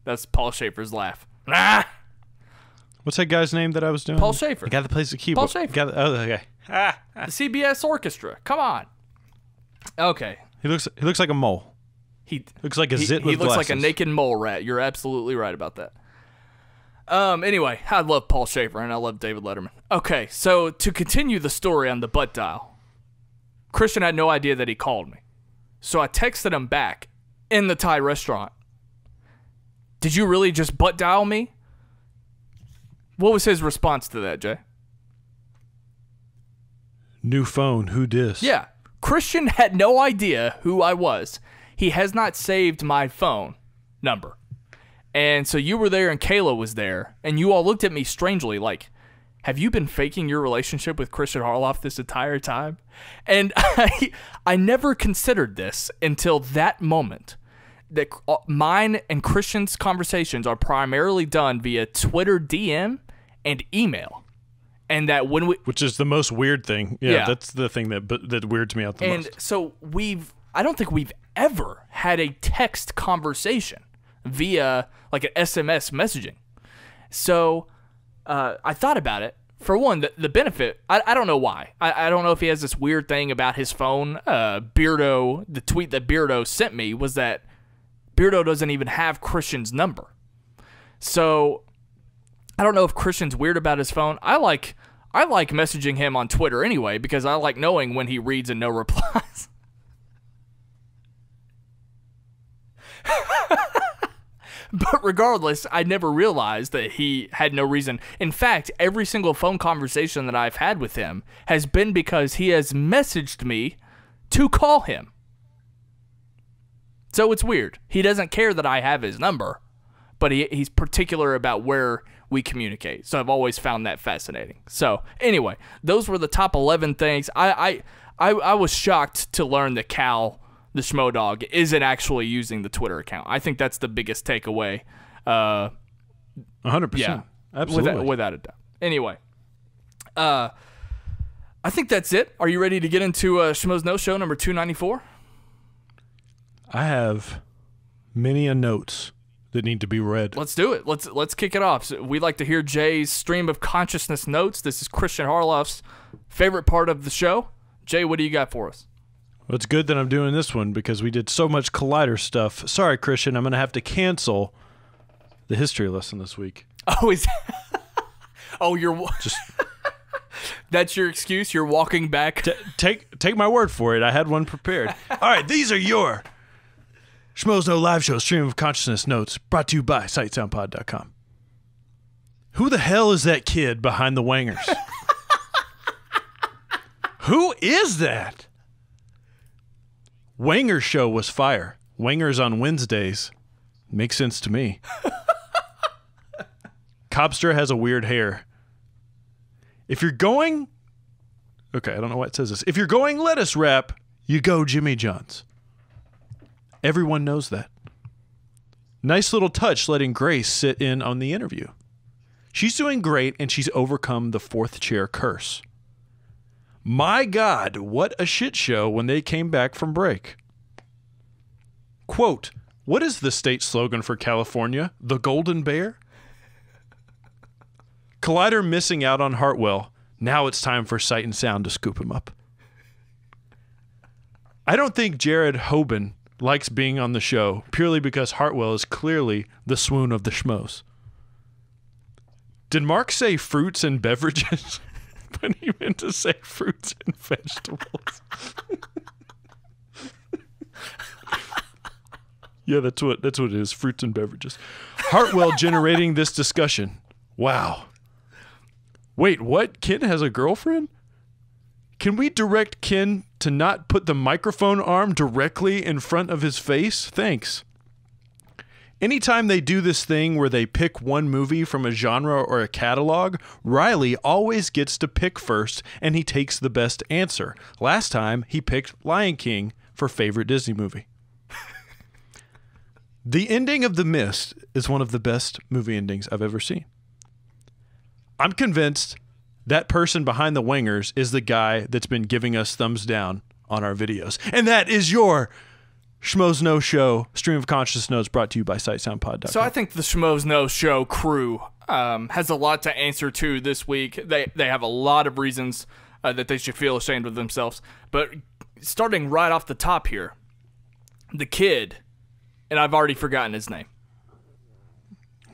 Speaker 1: That's Paul Schaefer's laugh.
Speaker 2: What's that guy's name that I was doing?
Speaker 1: Paul Schaefer.
Speaker 2: The guy that plays the keyboard.
Speaker 1: Paul Schaefer.
Speaker 2: Okay.
Speaker 1: The CBS Orchestra. Come on. Okay.
Speaker 2: He looks like a mole.
Speaker 1: He
Speaker 2: looks like a zit with
Speaker 1: He looks
Speaker 2: glasses.
Speaker 1: like a naked mole rat. You're absolutely right about that. Anyway, I love Paul Schaefer and I love David Letterman. Okay, so to continue the story on the butt dial, Kristian had no idea that he called me. So I texted him back in the Thai restaurant. Did you really just butt dial me? What was his response to that, Jay?
Speaker 2: New phone, who dis?
Speaker 1: Yeah. Kristian had no idea who I was. He has not saved my phone number. And so you were there and Kayla was there, and you all looked at me strangely like, have you been faking your relationship with Kristian Harloff this entire time? And I never considered this until that moment, that mine and Kristian's conversations are primarily done via Twitter DM and email. And that when we...
Speaker 2: Which is the most weird thing. Yeah. That's the thing that weirds me out the most.
Speaker 1: And so I don't think we've ever had a text conversation via like an SMS messaging. So I thought about it. For one, the benefit, I don't know why. I don't know if he has this weird thing about his phone. Beardo, the tweet that Beardo sent me was that Beardo doesn't even have Kristian's number. So I don't know if Kristian's weird about his phone. I like messaging him on Twitter anyway because I like knowing when he reads and no replies. But regardless, I never realized that he had no reason. In fact, every single phone conversation that I've had with him has been because he has messaged me to call him. So it's weird. He doesn't care that I have his number, but he's particular about where we communicate. So I've always found that fascinating. So anyway, those were the top 11 things. I was shocked to learn that Cal, the Schmoe dog, isn't actually using the Twitter account. I think that's the biggest takeaway.
Speaker 2: 100%.
Speaker 1: Yeah,
Speaker 2: absolutely.
Speaker 1: Without a doubt. Anyway, I think that's it. Are you ready to get into Schmoes Know Show number 294?
Speaker 2: I have many a notes that need to be read.
Speaker 1: Let's do it. Let's kick it off. So we like to hear Jay's stream of consciousness notes. This is Kristian Harloff's favorite part of the show. Jay, what do you got for us?
Speaker 2: Well, it's good that I'm doing this one because we did so much Collider stuff. Sorry, Kristian, I'm going to have to cancel the history lesson this week.
Speaker 1: Oh, you're just... That's your excuse? You're walking back?
Speaker 2: Take my word for it. I had one prepared. All right, these are your Schmoes Know Live Show stream of consciousness notes brought to you by SightSoundPod.com. Who the hell is that kid behind the wangers? Who is that? Wanger show was fire. Wangers on Wednesdays. Makes sense to me. Cobster has a weird hair. If you're going... Okay, I don't know why it says this. If you're going lettuce wrap, you go Jimmy John's. Everyone knows that. Nice little touch letting Grace sit in on the interview. She's doing great, and she's overcome the fourth chair curse. My God, what a shit show when they came back from break. Quote, what is the state slogan for California? The Golden Bear? Collider missing out on Hartwell. Now it's time for Sight and Sound to scoop him up. I don't think Jared Hoban likes being on the show purely because Hartwell is clearly the swoon of the schmoes. Did Mark say fruits and beverages? When he meant to say fruits and vegetables. Yeah, that's what it is, fruits and beverages. Hartwell generating this discussion. Wow. Wait, what? Ken has a girlfriend? Can we direct Ken to not put the microphone arm directly in front of his face? Thanks. Anytime they do this thing where they pick one movie from a genre or a catalog, Riley always gets to pick first, and he takes the best answer. Last time, he picked Lion King for favorite Disney movie. The ending of The Mist is one of the best movie endings I've ever seen. I'm convinced that person behind the wingers is the guy that's been giving us thumbs down on our videos. And that is your Schmoes Know Show, stream of conscious notes brought to you by SightSoundPod.com.
Speaker 1: So I think the Schmoes Know Show crew has a lot to answer to this week. They have a lot of reasons that they should feel ashamed of themselves. But starting right off the top here, the kid, and I've already forgotten his name.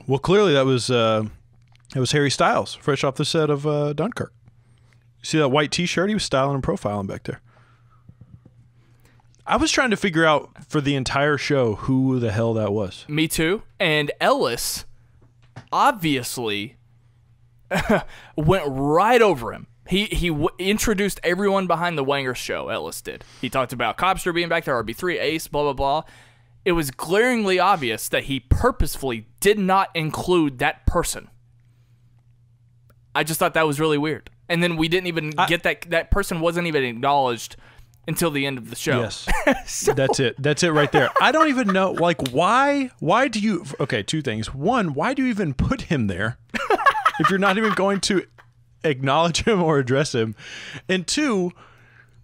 Speaker 2: Well, clearly that was Harry Styles, fresh off the set of Dunkirk. You see that white T-shirt? He was styling and profiling back there. I was trying to figure out for the entire show who the hell that was.
Speaker 1: Me too. And Ellis obviously went right over him. He introduced everyone behind the Wanger show, Ellis did. He talked about Cobster being back there, RB3, Ace, blah, blah, blah. It was glaringly obvious that he purposefully did not include that person. I just thought that was really weird. And then we didn't even get that person wasn't even acknowledged until the end of the show.
Speaker 2: Yes. That's it. That's it right there. I don't even know, like, why do you... Okay, two things. One, why do you even put him there if you're not even going to acknowledge him or address him? And two,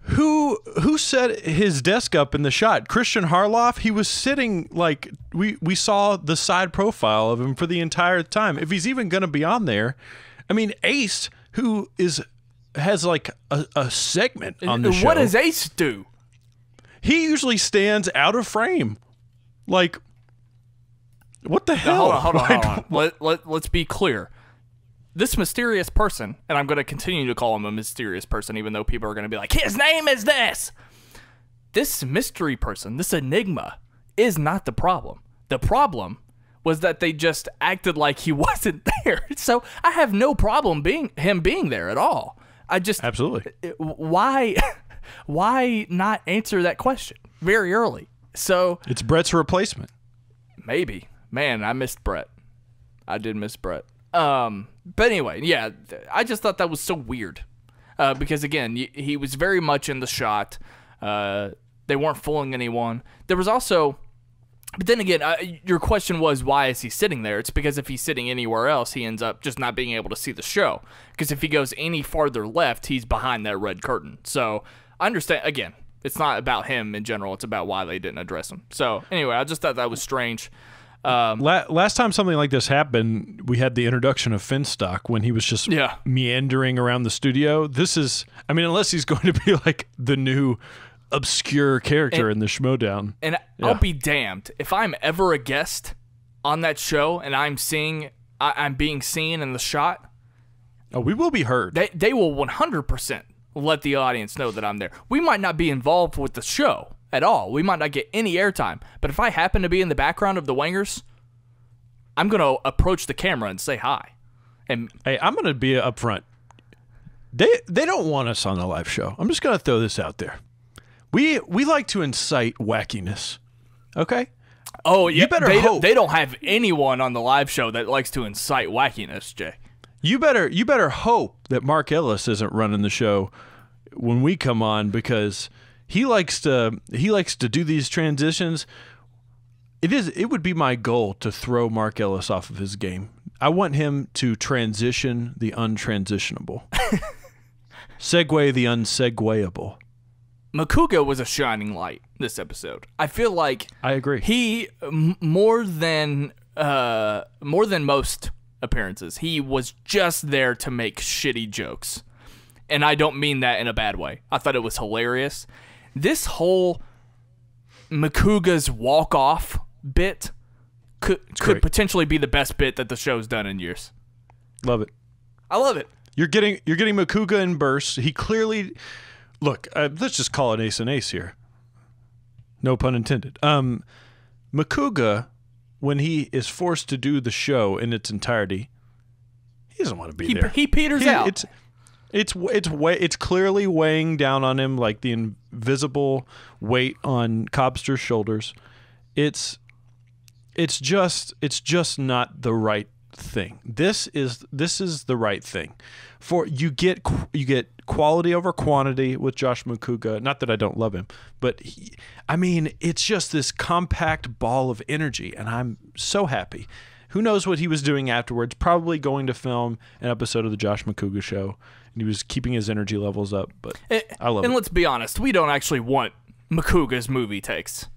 Speaker 2: who set his desk up in the shot? Kristian Harloff? He was sitting, like, we saw the side profile of him for the entire time. If he's even going to be on there... I mean, Ace, who has like a segment on the show.
Speaker 1: What does Ace do?
Speaker 2: He usually stands out of frame. Like, what the hell?
Speaker 1: Now, hold on. Let's be clear. This mysterious person, and I'm going to continue to call him a mysterious person, even though people are going to be like, his name is this. This mystery person, this enigma, is not the problem. The problem was that they just acted like he wasn't there. So I have no problem being there at all. I just...
Speaker 2: Absolutely.
Speaker 1: Why not answer that question very early? So...
Speaker 2: It's Brett's replacement.
Speaker 1: Maybe. Man, I missed Brett. I did miss Brett. But anyway, yeah, I just thought that was so weird. Because again, he was very much in the shot. They weren't fooling anyone. There was also... But then again, your question was, why is he sitting there? It's because if he's sitting anywhere else, he ends up just not being able to see the show. Because if he goes any farther left, he's behind that red curtain. So I understand, again, it's not about him in general. It's about why they didn't address him. So anyway, I just thought that was strange.
Speaker 2: Last time something like this happened, we had the introduction of Finstock when he was just meandering around the studio. This is, I mean, unless he's going to be like the new... obscure character in the Schmoedown.
Speaker 1: And I'll be damned if I'm ever a guest on that show and I'm being seen in the shot.
Speaker 2: Oh, we will be heard.
Speaker 1: They will 100% let the audience know that I'm there. We might not be involved with the show at all. We might not get any airtime. But if I happen to be in the background of the Wangers, I'm going to approach the camera and say hi. And
Speaker 2: hey, I'm going to be up front. They don't want us on the live show. I'm just going to throw this out there. We like to incite wackiness, okay?
Speaker 1: Oh, yeah. They don't have anyone on the live show that likes to incite wackiness, Jay.
Speaker 2: You better hope that Mark Ellis isn't running the show when we come on, because he likes to do these transitions. It would be my goal to throw Mark Ellis off of his game. I want him to transition the untransitionable, segue the unsegwayable.
Speaker 1: Macuga was a shining light this episode. I feel like
Speaker 2: I agree.
Speaker 1: He more than most appearances, he was just there to make shitty jokes, and I don't mean that in a bad way. I thought it was hilarious. This whole Macuga's walk off bit could potentially be the best bit that the show's done in years.
Speaker 2: Love it.
Speaker 1: I love it.
Speaker 2: You're getting Macuga in bursts. He clearly. Look, let's just call it ace and ace here. No pun intended. Macuga, when he is forced to do the show in its entirety, he doesn't want to be there.
Speaker 1: He peters out.
Speaker 2: It's clearly weighing down on him like the invisible weight on Cobster's shoulders. It's just not the right thing. This is the right thing. For you get quality over quantity with Josh Macuga. Not that I don't love him, but it's just this compact ball of energy, and I'm so happy. Who knows what he was doing afterwards? Probably going to film an episode of the Josh Macuga show, and he was keeping his energy levels up. But I love it.
Speaker 1: And let's be honest, we don't actually want Macuga's movie takes.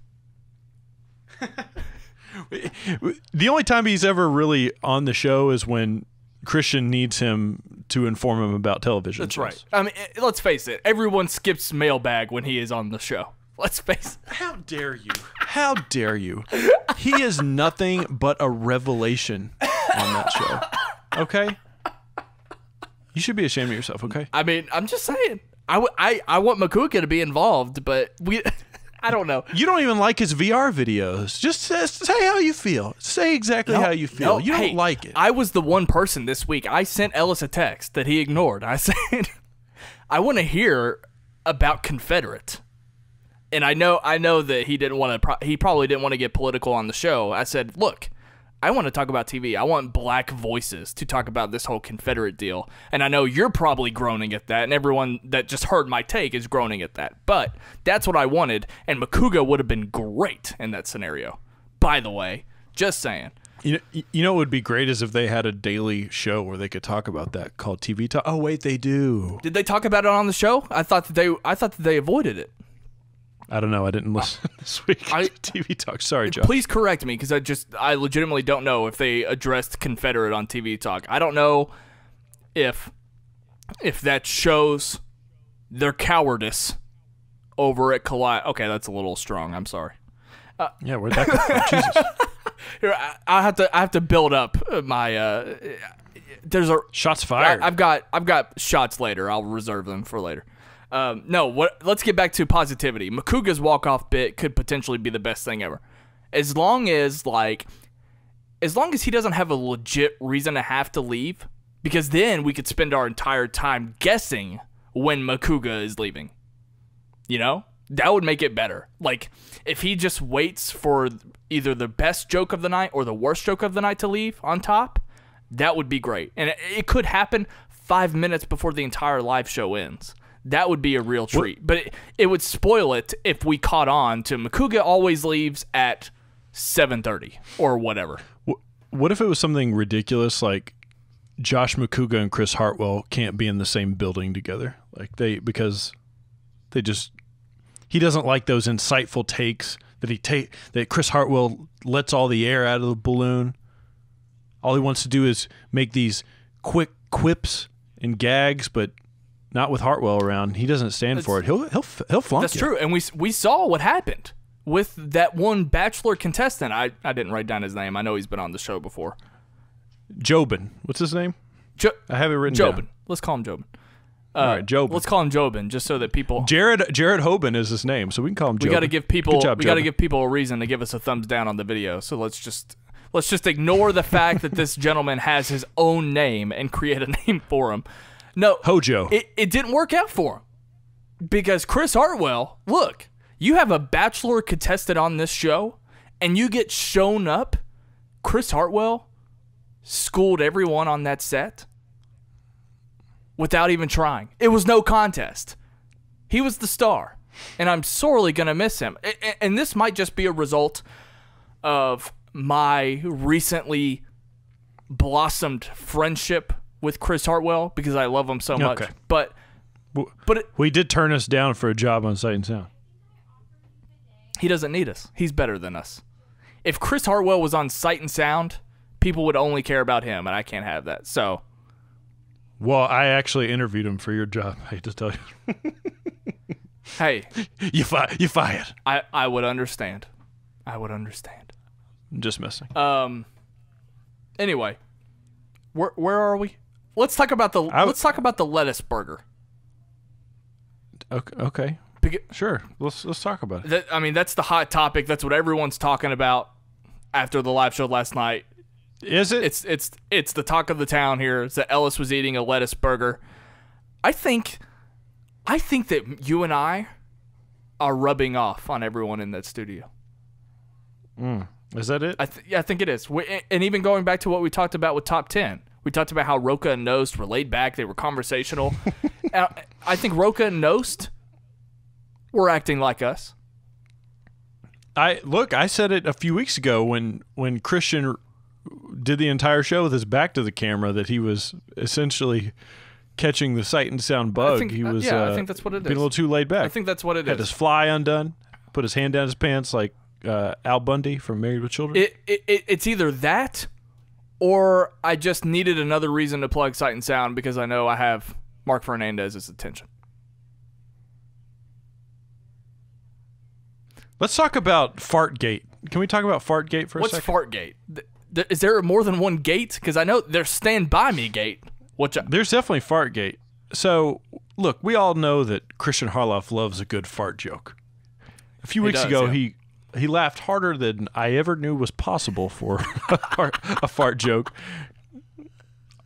Speaker 2: The only time he's ever really on the show is when Kristian needs him to inform him about television.
Speaker 1: That's
Speaker 2: shows.
Speaker 1: right. I mean, let's face it. Everyone skips mailbag when he is on the show. Let's face it.
Speaker 2: How dare you? How dare you? He is nothing but a revelation on that show. Okay? You should be ashamed of yourself, okay?
Speaker 1: I mean, I'm just saying. I want Macuga to be involved, but I don't know.
Speaker 2: You don't even like his VR videos. Just say how you feel. Say exactly how you feel.
Speaker 1: No,
Speaker 2: you don't like it.
Speaker 1: I was the one person this week. I sent Ellis a text that he ignored. I said, I want to hear about Confederate. And I know that he didn't want to. He probably didn't want to get political on the show. I said, look, I want to talk about TV. I want black voices to talk about this whole Confederate deal. And I know you're probably groaning at that, and everyone that just heard my take is groaning at that. But that's what I wanted, and Macuga would have been great in that scenario. By the way, just saying.
Speaker 2: You know what would be great is if they had a daily show where they could talk about that called TV Talk. Oh wait, they do.
Speaker 1: Did they talk about it on the show? I thought that they avoided it.
Speaker 2: I don't know. I didn't listen this week to TV Talk. Sorry, Joe.
Speaker 1: Please correct me, because I legitimately don't know if they addressed Confederate on TV Talk. I don't know if that shows their cowardice over at Collide. Okay, that's a little strong. I'm sorry.
Speaker 2: Yeah, where'd that come from? Jesus.
Speaker 1: Here, I have to build up my. There's a
Speaker 2: shots fired.
Speaker 1: I've got shots later. I'll reserve them for later. Let's get back to positivity. Macuga's walk-off bit could potentially be the best thing ever. As long as he doesn't have a legit reason to have to leave, because then we could spend our entire time guessing when Macuga is leaving. You know? That would make it better. Like, if he just waits for either the best joke of the night or the worst joke of the night to leave on top, that would be great. And it could happen 5 minutes before the entire live show ends. That would be a real treat. But it would spoil it if we caught on to Macuga always leaves at 7:30 or whatever.
Speaker 2: What if it was something ridiculous like Josh Macuga and Chris Hartwell can't be in the same building together? Because he doesn't like those insightful takes that Chris Hartwell lets all the air out of the balloon. All he wants to do is make these quick quips and gags, but not with Hartwell around. He doesn't stand for it. He'll flunk
Speaker 1: That's
Speaker 2: you.
Speaker 1: true. And we saw what happened with that one Bachelor contestant. I didn't write down his name. I know he's been on the show before.
Speaker 2: Jobin. What's his name? I have it written
Speaker 1: Jobin.
Speaker 2: down.
Speaker 1: Let's call him Jobin.
Speaker 2: All right, Jobin.
Speaker 1: Let's call him Jobin, just so that people.
Speaker 2: Jared Hoban is his name, so we can call him Jobin.
Speaker 1: We got to give people.
Speaker 2: Good job,
Speaker 1: we got to give people a reason to give us a thumbs down on the video. So let's just ignore the fact that this gentleman has his own name and create a name for him. No,
Speaker 2: Hojo.
Speaker 1: It didn't work out for him because Chris Hartwell. Look, you have a Bachelor contestant on this show, and you get shown up. Chris Hartwell schooled everyone on that set without even trying. It was no contest. He was the star, and I'm sorely going to miss him. And this might just be a result of my recently blossomed friendship with Chris Hartwell because I love him so much.
Speaker 2: Okay.
Speaker 1: But
Speaker 2: he did turn us down for a job on Sight and Sound.
Speaker 1: He doesn't need us. He's better than us. If Chris Hartwell was on Sight and Sound, people would only care about him, and I can't have that. So,
Speaker 2: well, I actually interviewed him for your job. I hate to tell you.
Speaker 1: Hey,
Speaker 2: you fired.
Speaker 1: I would understand. I would understand.
Speaker 2: I'm just messing.
Speaker 1: Anyway, where are we? Let's talk about the lettuce burger.
Speaker 2: Okay. Sure. Let's talk about it.
Speaker 1: That's the hot topic. That's what everyone's talking about after the live show last night.
Speaker 2: Is it?
Speaker 1: It's the talk of the town here. It's that Ellis was eating a lettuce burger. I think that you and I are rubbing off on everyone in that studio.
Speaker 2: Is that it?
Speaker 1: I think it is. And even going back to what we talked about with Top 10, we talked about how Roca and Nost were laid back. They were conversational. I think Roca and Nost were acting like us.
Speaker 2: I said it a few weeks ago when Kristian did the entire show with his back to the camera that he was essentially catching the sight and sound bug.
Speaker 1: I think that's what it is.
Speaker 2: Being a little too laid back.
Speaker 1: I think that's what it is.
Speaker 2: Had his fly undone, put his hand down his pants like Al Bundy from Married with Children.
Speaker 1: It's either that, or I just needed another reason to plug sight and sound because I know I have Marc Fernandez's attention.
Speaker 2: Let's talk about Fartgate. Can we talk about Fartgate for a second?
Speaker 1: What's Fartgate? Is there more than one gate? Because I know there's Stand By Me gate.
Speaker 2: There's definitely Fartgate. So, look, we all know that Kristian Harloff loves a good fart joke. A few weeks ago, he laughed harder than I ever knew was possible for a fart joke.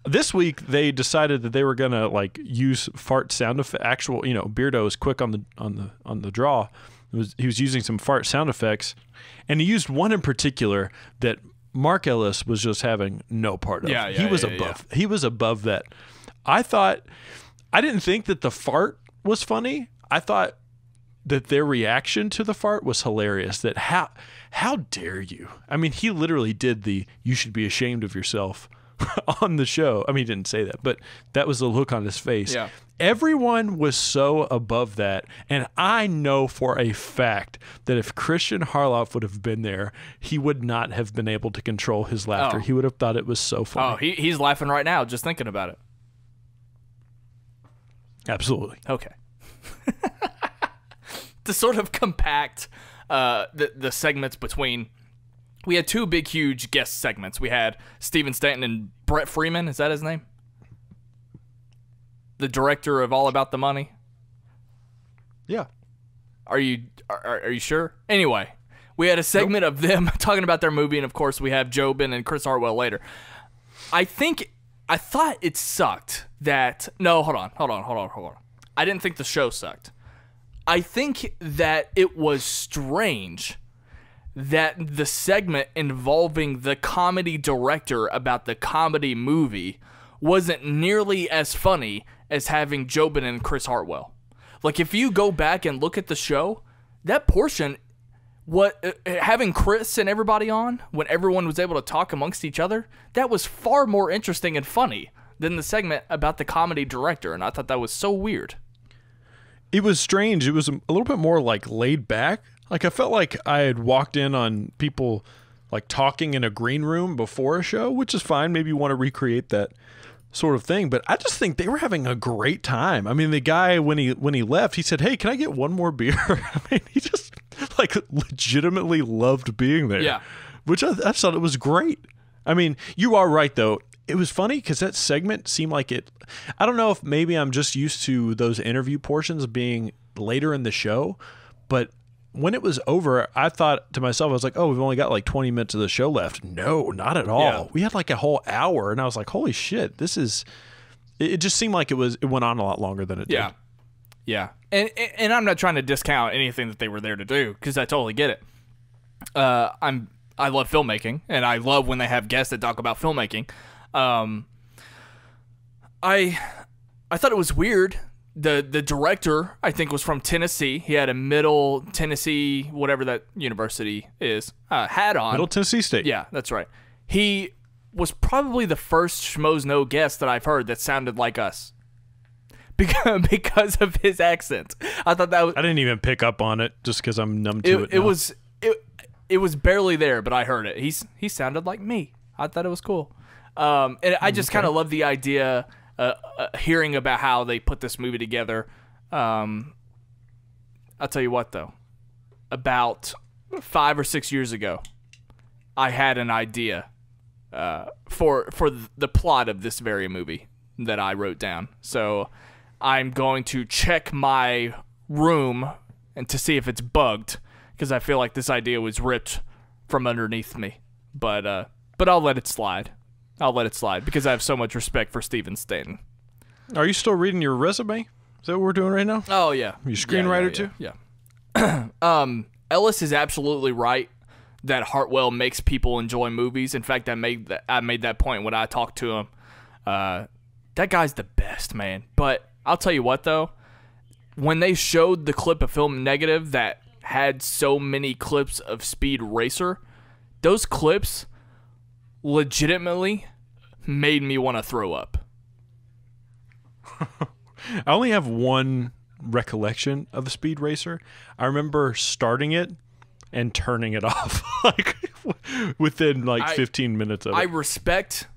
Speaker 2: This week, they decided that they were gonna use fart sound effect. Actual, Beardo is quick on the draw. He was using some fart sound effects, and he used one in particular that Mark Ellis was just having no part of. He was above that. I didn't think that the fart was funny. I thought that their reaction to the fart was hilarious. That how dare you? I mean, he literally did the "you should be ashamed of yourself" on the show. I mean, he didn't say that, but that was the look on his face.
Speaker 1: Yeah.
Speaker 2: Everyone was so above that, and I know for a fact that if Kristian Harloff would have been there, he would not have been able to control his laughter. He would have thought it was so funny.
Speaker 1: Oh, he's laughing right now just thinking about it.
Speaker 2: Absolutely.
Speaker 1: Okay. To sort of compact the segments between... We had two big, huge guest segments. We had Steven Stanton and Brett Freeman. Is that his name? The director of All About the Money?
Speaker 2: Yeah.
Speaker 1: Are you sure? Anyway, we had a segment of them talking about their movie, and of course we have Jobin and Chris Hartwell later. I thought it sucked that... No, hold on. I didn't think the show sucked. I think that it was strange that the segment involving the comedy director about the comedy movie wasn't nearly as funny as having Jobin and Chris Hartwell. Like, if you go back and look at the show, that portion, having Chris and everybody on, when everyone was able to talk amongst each other, that was far more interesting and funny than the segment about the comedy director, and I thought that was so weird.
Speaker 2: It was strange. It was a little bit more laid back. I felt like I had walked in on people talking in a green room before a show, which is fine. Maybe you want to recreate that sort of thing, but I just think they were having a great time. I mean, the guy, when he left, he said, "Hey, can I get one more beer?" I mean, he just legitimately loved being there.
Speaker 1: Yeah.
Speaker 2: Which I thought it was great. I mean, you are right though. It was funny because that segment seemed like it. I don't know if maybe I'm just used to those interview portions being later in the show, but when it was over, I thought to myself, I was like, oh, we've only got 20 minutes of the show left. No, not at all. Yeah. We had a whole hour, and I was like, holy shit, this is... It just seemed like it went on a lot longer than it did.
Speaker 1: Yeah. And I'm not trying to discount anything that they were there to do, because I totally get it. I love filmmaking, and I love when they have guests that talk about filmmaking. I thought it was weird. The director, I think, was from Tennessee. He had a Middle Tennessee, whatever that university is, hat on.
Speaker 2: Middle Tennessee State.
Speaker 1: Yeah, that's right. He was probably the first Schmoes Know guest that I've heard that sounded like us. Because of his accent. I thought that was... I
Speaker 2: didn't even pick up on it just because I'm numb to it now.
Speaker 1: It was barely there, but I heard it. He sounded like me. I thought it was cool. And I just kind of love the idea... hearing about how they put this movie together. I'll tell you what, though. About 5 or 6 years ago, I had an idea for the plot of this very movie that I wrote down. So I'm going to check my room and to see if it's bugged, because I feel like this idea was ripped from underneath me. But I'll let it slide. Because I have so much respect for Steven Stanton.
Speaker 2: Are you still reading your resume? Is that what we're doing right now?
Speaker 1: Oh, yeah.
Speaker 2: Your screenwriter, too?
Speaker 1: Yeah. Ellis is absolutely right that Hartwell makes people enjoy movies. In fact, I made that point when I talked to him. That guy's the best, man. But I'll tell you what, though. When they showed the clip of Film Negative that had so many clips of Speed Racer, those clips legitimately made me want to throw up.
Speaker 2: I only have one recollection of the Speed Racer. I remember starting it and turning it off like within 15 minutes of it.
Speaker 1: I respect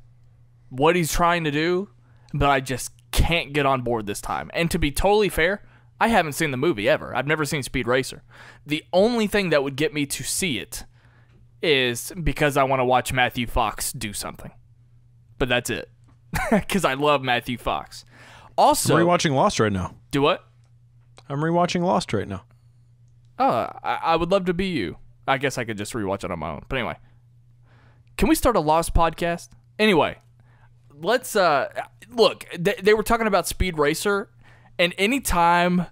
Speaker 1: what he's trying to do, but I just can't get on board this time. And to be totally fair, I haven't seen the movie ever. I've never seen Speed Racer. The only thing that would get me to see it is because I want to watch Matthew Fox do something. But that's it. Because I love Matthew Fox. Also,
Speaker 2: I'm rewatching Lost right now.
Speaker 1: Do what?
Speaker 2: I'm rewatching Lost right now.
Speaker 1: Oh, I would love to be you. I guess I could just rewatch it on my own. But anyway, can we start a Lost podcast? Anyway, let's look. They were talking about Speed Racer, and anytime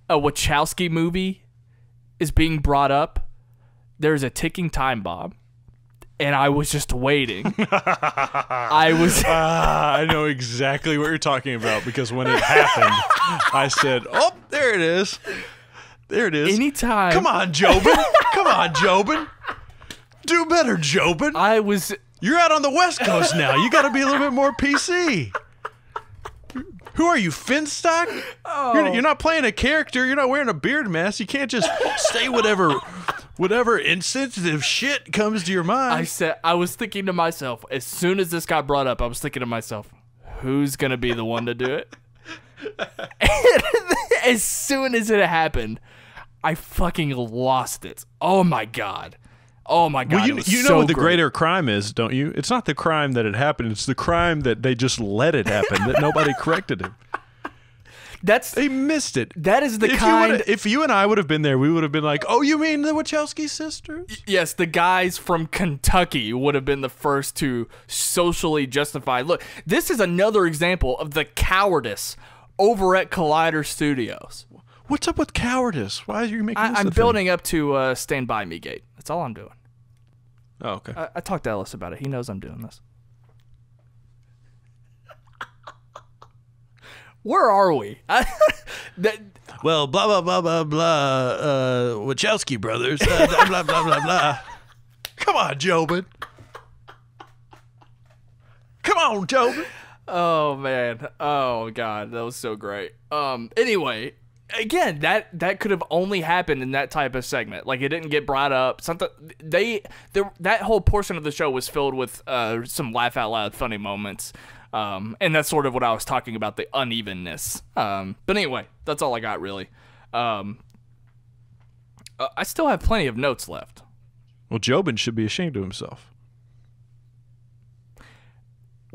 Speaker 1: a Wachowski movie is being brought up, there's a ticking time bomb. And I was just waiting.
Speaker 2: I know exactly what you're talking about because when it happened, I said, "Oh, there it is. There it is."
Speaker 1: Anytime.
Speaker 2: Come on, Jobin. Come on, Jobin. Do better, Jobin. You're out on the West Coast now. You got to be a little bit more PC. Who are you, Finstock?
Speaker 1: Oh.
Speaker 2: You're not playing a character. You're not wearing a beard mask. You can't just say whatever insensitive shit comes to your mind.
Speaker 1: I was thinking to myself, as soon as this got brought up, I was thinking to myself, who's going to be the one to do it? And as soon as it happened, I fucking lost it. Oh my God. Oh my God.
Speaker 2: Well, you know what the greater crime is, don't you? It's not the crime that it happened. It's the crime that they just let it happen, that nobody corrected it. They missed it.
Speaker 1: That is the kind.
Speaker 2: If you and I would have been there, we would have been like, "Oh, you mean the Wachowski sisters?"
Speaker 1: Yes, the guys from Kentucky would have been the first to socially justify. Look, this is another example of the cowardice over at Collider Studios.
Speaker 2: What's up with cowardice? Why are you making this
Speaker 1: I'm building up to Stand By Me Gate. That's all I'm doing.
Speaker 2: Oh, okay.
Speaker 1: I talked to Ellis about it. He knows I'm doing this. Where are we?
Speaker 2: Well, blah, blah, blah, blah, blah, Wachowski brothers, blah, blah, blah, blah, blah. Come on, Jobin. Come on, Jobin.
Speaker 1: Oh, man. Oh, God. That was so great. Anyway, again, that could have only happened in that type of segment. Like, it didn't get brought up. That whole portion of the show was filled with some laugh-out-loud funny moments. And that's sort of what I was talking about, the unevenness. But anyway, that's all I got, really. I still have plenty of notes left.
Speaker 2: Well, Jobin should be ashamed of himself.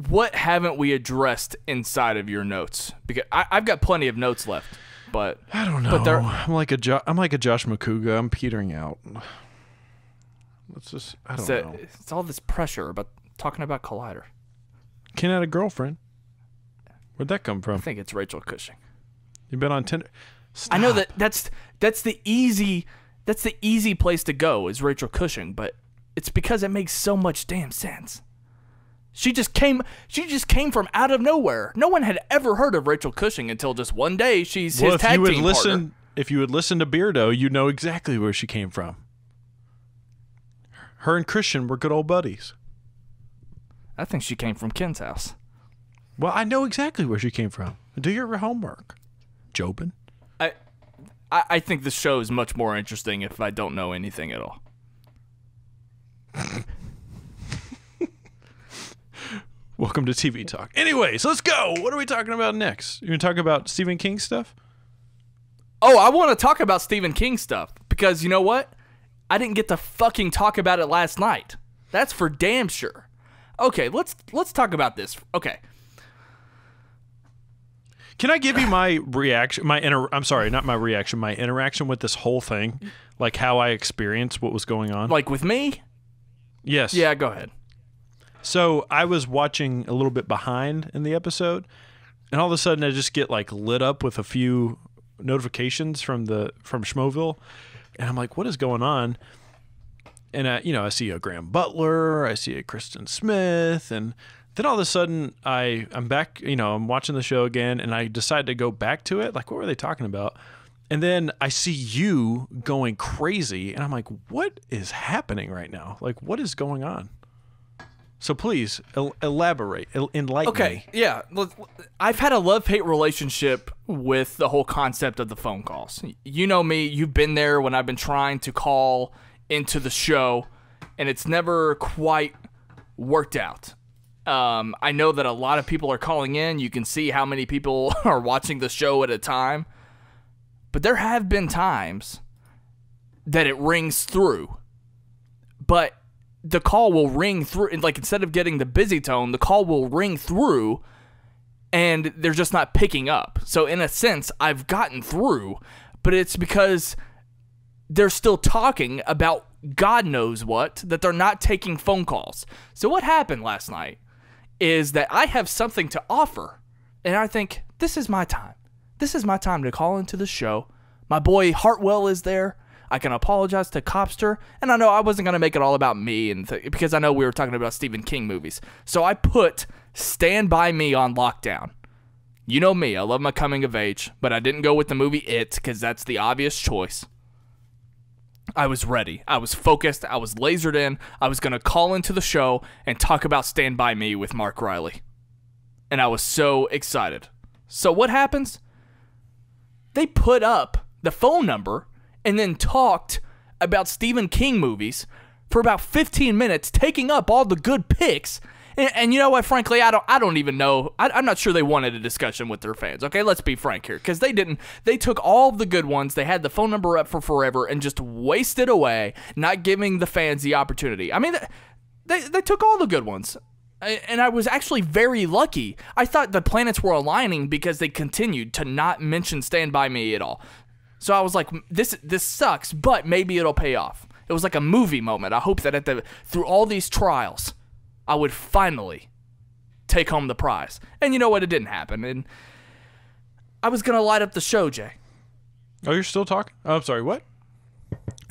Speaker 1: What haven't we addressed inside of your notes? Because I've got plenty of notes left, but
Speaker 2: I don't know. But I'm like a Josh Macuga. I'm petering out. I don't know.
Speaker 1: It's all this pressure about talking about Collider.
Speaker 2: Ken had a girlfriend. Where'd that come from?
Speaker 1: I think it's Rachel Cushing.
Speaker 2: You've been on Tinder. Stop.
Speaker 1: I know that's the easy place to go is Rachel Cushing, but it's because it makes so much damn sense. She just came from out of nowhere. No one had ever heard of Rachel Cushing until just one day she's his tag team partner.
Speaker 2: If you would listen to Beardo, you know exactly where she came from. Her and Kristian were good old buddies.
Speaker 1: I think she came from Ken's house.
Speaker 2: Well, I know exactly where she came from. Do your homework, Jobin.
Speaker 1: I think the show is much more interesting if I don't know anything at all.
Speaker 2: Welcome to TV Talk. Anyways, let's go. What are we talking about next? You're going to talk about Stephen King stuff?
Speaker 1: Oh, I want to talk about Stephen King stuff because you know what? I didn't get to fucking talk about it last night. That's for damn sure. Okay, let's talk about this. Okay.
Speaker 2: Can I give you my reaction? I'm sorry, not my reaction. My interaction with this whole thing, like how I experienced what was going on.
Speaker 1: Like with me?
Speaker 2: Yes.
Speaker 1: Yeah, go ahead.
Speaker 2: So I was watching a little bit behind in the episode, and all of a sudden I just get like lit up with a few notifications from Schmoeville, and I'm like, what is going on? And I see a Graham Butler, I see a Kristen Smith, and Then all of a sudden, I'm back, I'm watching the show again, and I decide to go back to it. Like, what were they talking about? And then I see you going crazy, and I'm like, what is happening right now? Like, what is going on? So please, elaborate, enlighten me.
Speaker 1: Yeah. I've had a love-hate relationship with the whole concept of the phone calls. You know me. You've been there when I've been trying to call into the show, and it's never quite worked out. I know that a lot of people are calling in. You can see how many people are watching the show at a time. But there have been times that it rings through. But the call will ring through, like instead of getting the busy tone, the call will ring through and they're just not picking up. So in a sense, I've gotten through, but it's because they're still talking about God knows what, that they're not taking phone calls. So what happened last night is that I have something to offer, and I think, this is my time. This is my time to call into the show. My boy Hartwell is there. I can apologize to Copster, and I know I wasn't going to make it all about me because I know we were talking about Stephen King movies. So I put Stand By Me on lockdown. You know me, I love my coming of age, but I didn't go with the movie It because that's the obvious choice. I was ready. I was focused. I was lasered in. I was going to call into the show and talk about Stand By Me with Mark Riley. And I was so excited. So what happens? They put up the phone number and then talked about Stephen King movies for about 15 minutes, taking up all the good picks. And you know what, frankly, I don't even know. I'm not sure they wanted a discussion with their fans. Okay, let's be frank here, because they didn't. They took all of the good ones. They had the phone number up for forever and just wasted away, not giving the fans the opportunity. I mean, they took all the good ones. And I was actually very lucky. I thought the planets were aligning because they continued to not mention Stand By Me at all. So I was like, this sucks, but maybe it'll pay off. It was like a movie moment. I hope that through all these trials, I would finally take home the prize. And you know what? It didn't happen. And I was going to light up the show, Jay.
Speaker 2: Oh, you're still talking? Oh, I'm sorry, what?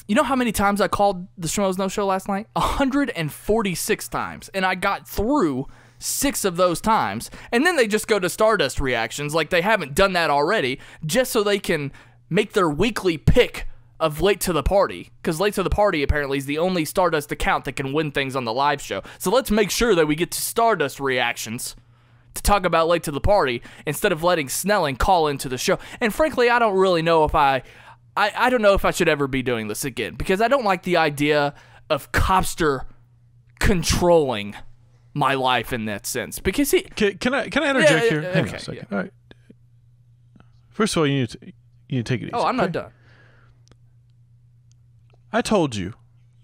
Speaker 1: You know how many times I called the Schmoes Know Show last night? 146 times. And I got through 6 of those times. And then they just go to Stardust reactions like they haven't done that already, just so they can make their weekly pick of Late to the Party. Because Late to the Party apparently is the only Stardust account that can win things on the live show. So let's make sure that we get to Stardust reactions to talk about Late to the Party instead of letting Snelling call into the show. And frankly, I don't really know if I don't know if I should ever be doing this again, because I don't like the idea of Copster controlling my life in that sense. Because he
Speaker 2: can I interject here? Hang on
Speaker 1: okay,
Speaker 2: a second.
Speaker 1: yeah.
Speaker 2: All right. First of all, you need to take it easy.
Speaker 1: Oh, I'm not done.
Speaker 2: I told you.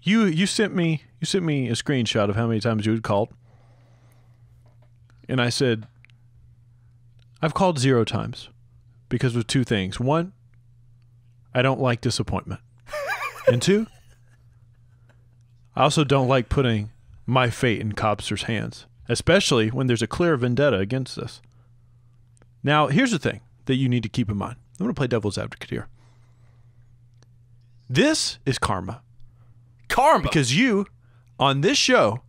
Speaker 2: You sent me a screenshot of how many times you had called. And I said, I've called 0 times because of 2 things. 1, I don't like disappointment. And 2, I also don't like putting my fate in Copster's hands, especially when there's a clear vendetta against us. Now, here's the thing that you need to keep in mind. I'm going to play devil's advocate here. This is karma.
Speaker 1: Karma.
Speaker 2: Because you, on this show,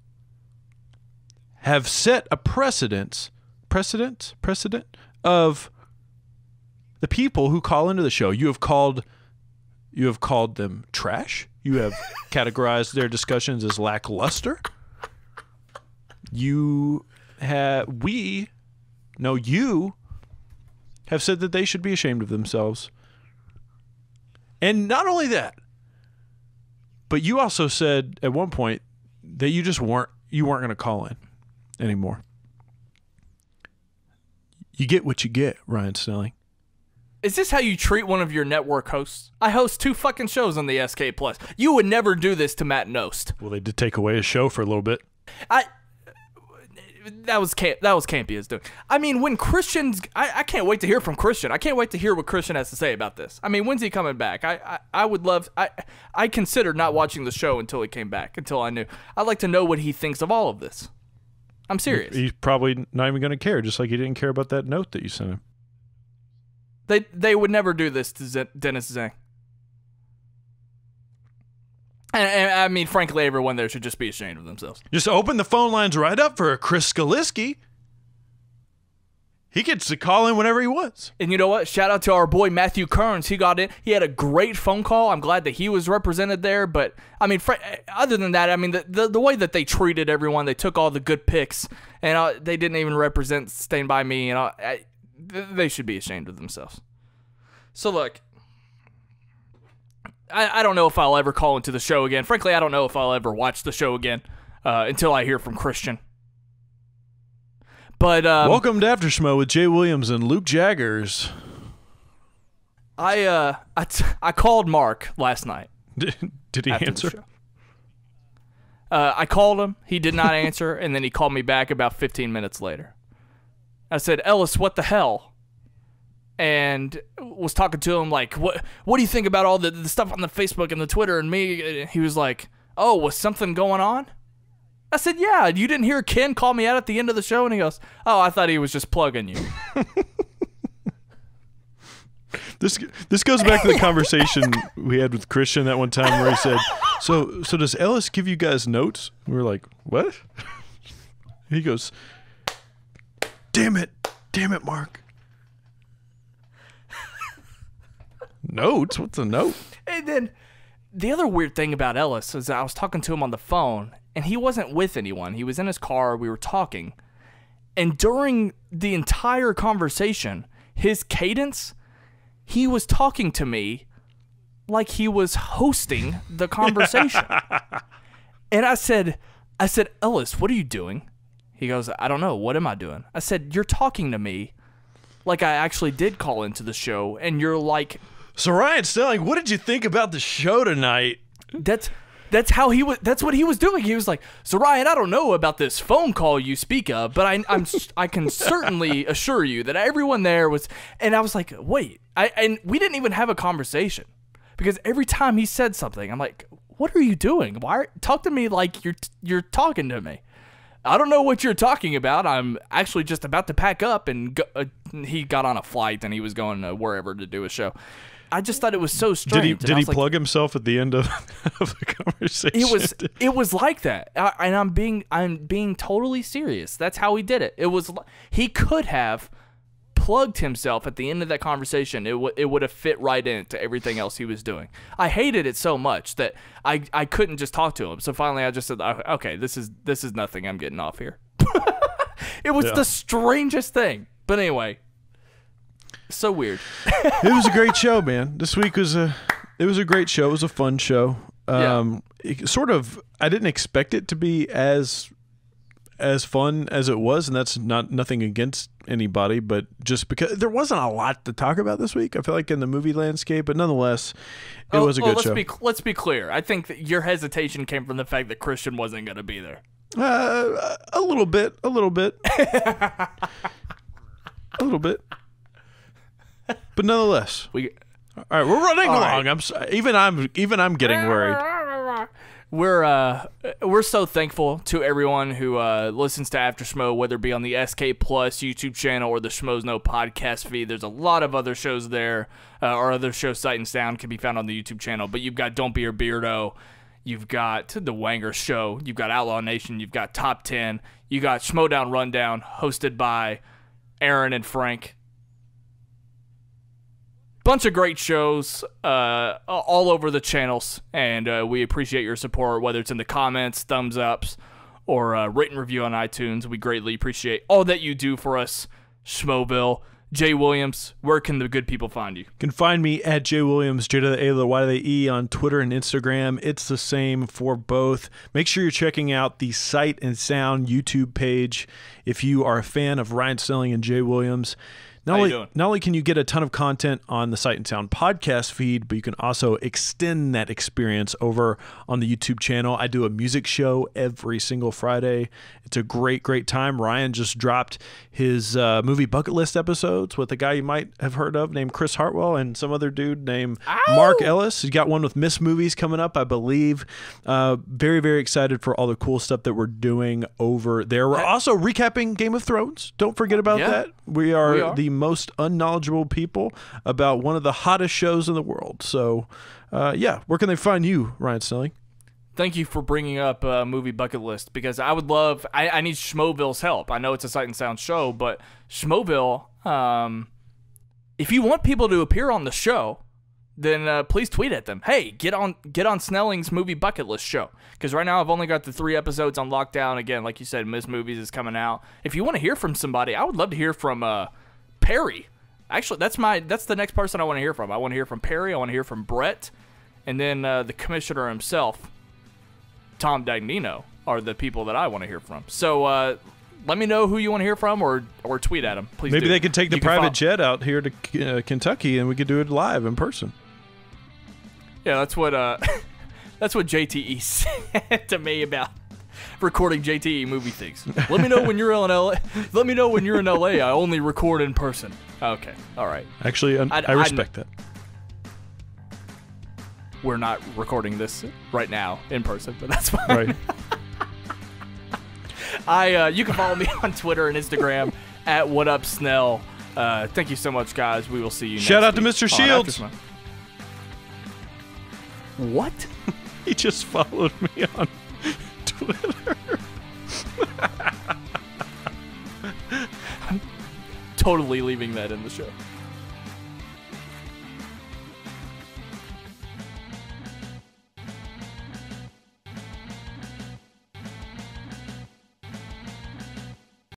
Speaker 2: have set a precedent of the people who call into the show. You have called them trash. You have categorized their discussions as lackluster. You have said that they should be ashamed of themselves. And not only that, but you also said at one point that you weren't going to call in anymore. You get what you get, Ryan Snelling.
Speaker 1: Is this how you treat one of your network hosts? I host 2 fucking shows on the SK Plus. You would never do this to Matt Nost.
Speaker 2: Well, they did take away his show for a little bit.
Speaker 1: That was campy as doing. I mean, when Kristian's, I can't wait to hear from Kristian. I can't wait to hear what Kristian has to say about this. I mean, when's he coming back? I would love. I considered not watching the show until he came back. Until I knew. I'd like to know what he thinks of all of this. I'm serious.
Speaker 2: He's probably not even going to care, just like he didn't care about that note that you sent him.
Speaker 1: They would never do this to Dennis Zhang. And I mean, frankly, everyone there should just be ashamed of themselves.
Speaker 2: Just open the phone lines right up for Chris Skaliski. He gets to call in whenever he wants.
Speaker 1: And you know what? Shout out to our boy Matthew Kearns. He got in. He had a great phone call. I'm glad that he was represented there. But, I mean, other than that, I mean, the way that they treated everyone, they took all the good picks, and they didn't even represent Stand By Me. And they should be ashamed of themselves. So, look, I don't know if I'll ever call into the show again. Frankly, I don't know if I'll ever watch the show again until I hear from Kristian. But
Speaker 2: welcome to After Schmoe with Jaye Williams and Luke Jaggers.
Speaker 1: I called Marc last night.
Speaker 2: Did he answer?
Speaker 1: I called him. He did not answer, and then he called me back about 15 minutes later. I said, Ellis, what the hell? And was talking to him like, what do you think about all the stuff on the Facebook and the Twitter and me? He was like, oh, was something going on? I said, yeah, you didn't hear Ken call me out at the end of the show? And he goes, oh, I thought he was just plugging you.
Speaker 2: This goes back to the conversation we had with Kristian that one time where he said, so does Ellis give you guys notes? We were like, what? He goes, damn it, Marc. Notes? What's a note?
Speaker 1: And then the other weird thing about Ellis is I was talking to him on the phone, and he wasn't with anyone. He was in his car. We were talking. And during the entire conversation, his cadence, he was talking to me like he was hosting the conversation. And I said, Ellis, what are you doing? He goes, I don't know. What am I doing? I said, you're talking to me like I actually did call into the show, and you're like...
Speaker 2: So Ryan Snelling, what did you think about the show tonight?
Speaker 1: That's how he was. That's what he was doing. He was like, so Ryan, I don't know about this phone call you speak of, but I can certainly assure you that everyone there was. And I was like, wait, and we didn't even have a conversation because every time he said something, I'm like, what are you doing? Talk to me like you're talking to me? I don't know what you're talking about. I'm actually just about to pack up, and he got on a flight and he was going wherever to do a show. I just thought it was so strange.
Speaker 2: Did he plug himself at the end of the conversation?
Speaker 1: It was like that, and I'm being totally serious. That's how he did it. He could have plugged himself at the end of that conversation. It would have fit right into everything else he was doing. I hated it so much that I couldn't just talk to him. So finally, I just said, okay, this is nothing. I'm getting off here. It was the strangest thing. But anyway. So weird.
Speaker 2: It was a great show, man. This week was a great show. It was a fun show. I didn't expect it to be as fun as it was, and that's nothing against anybody, but just because there wasn't a lot to talk about this week. I feel like in the movie landscape, but nonetheless, it was a good show.
Speaker 1: Let's be clear. I think that your hesitation came from the fact that Kristian wasn't going to be there.
Speaker 2: A little bit. A little bit. But nonetheless, all right, we're running along. Right. Even I'm getting worried.
Speaker 1: We're so thankful to everyone who listens to After Schmoe, whether it be on the SK Plus YouTube channel or the Schmoes Know podcast feed. There's a lot of other shows there. Our other show, Sight and Sound, can be found on the YouTube channel. But you've got Don't Be Your Beardo. You've got The Wanger Show. You've got Outlaw Nation. You've got Top 10. You got Schmoedown Rundown, hosted by Aaron and Frank. Bunch of great shows all over the channels, and we appreciate your support, whether it's in the comments, thumbs ups, or written review on iTunes. We greatly appreciate all that you do for us, Schmoeville. Jaye Williams, where can the good people find you?
Speaker 2: You can find me at Jaye Williams, J to the A to the Y to the E on Twitter and Instagram. It's the same for both. Make sure you're checking out the Sight and Sound YouTube page if you are a fan of Ryan Snelling and Jaye Williams. Not only can you get a ton of content on the Sight and Sound podcast feed, but you can also extend that experience over on the YouTube channel. I do a music show every single Friday. It's a great, great time. Ryan just dropped his movie bucket list episodes with a guy you might have heard of named Chris Hartwell and some other dude named Mark Ellis. He's got one with Miss Movies coming up, I believe. Very, very excited for all the cool stuff that we're doing over there. We're also recapping Game of Thrones. Don't forget about that. We are the most unknowledgeable people about one of the hottest shows in the world. So, where can they find you, Ryan Snelling?
Speaker 1: thank you for bringing up movie bucket list, because I would love. I need Schmoeville's help. I know it's a Sight and Sound show, but Schmoeville, if you want people to appear on the show, then please tweet at them. Hey, get on Snelling's movie bucket list show. Because right now I've only got the 3 episodes on lockdown. Again, like you said, Miss Movies is coming out. If you want to hear from somebody, I would love to hear from Perry. Actually, that's the next person I want to hear from. I want to hear from Perry. I want to hear from Brett. And then the commissioner himself, Tom Dagnino, are the people that I want to hear from. So let me know who you want to hear from, or tweet at them. Please.
Speaker 2: Maybe
Speaker 1: do.
Speaker 2: they could take the private jet out here to Kentucky, and we could do it live in person.
Speaker 1: Yeah, that's what JTE said to me about recording JTE movie things. Let me know when you're in LA. Let me know when you're in LA. I only record in person. Okay, all right.
Speaker 2: Actually, I respect that.
Speaker 1: We're not recording this right now in person, but that's fine.
Speaker 2: Right.
Speaker 1: You can follow me on Twitter and Instagram at WhatUpSnell. Thank you so much, guys. We will see you.
Speaker 2: Shout out
Speaker 1: next
Speaker 2: to
Speaker 1: week
Speaker 2: Mr. Shields.
Speaker 1: What?
Speaker 2: He just followed me on Twitter.
Speaker 1: I'm totally leaving that in the show.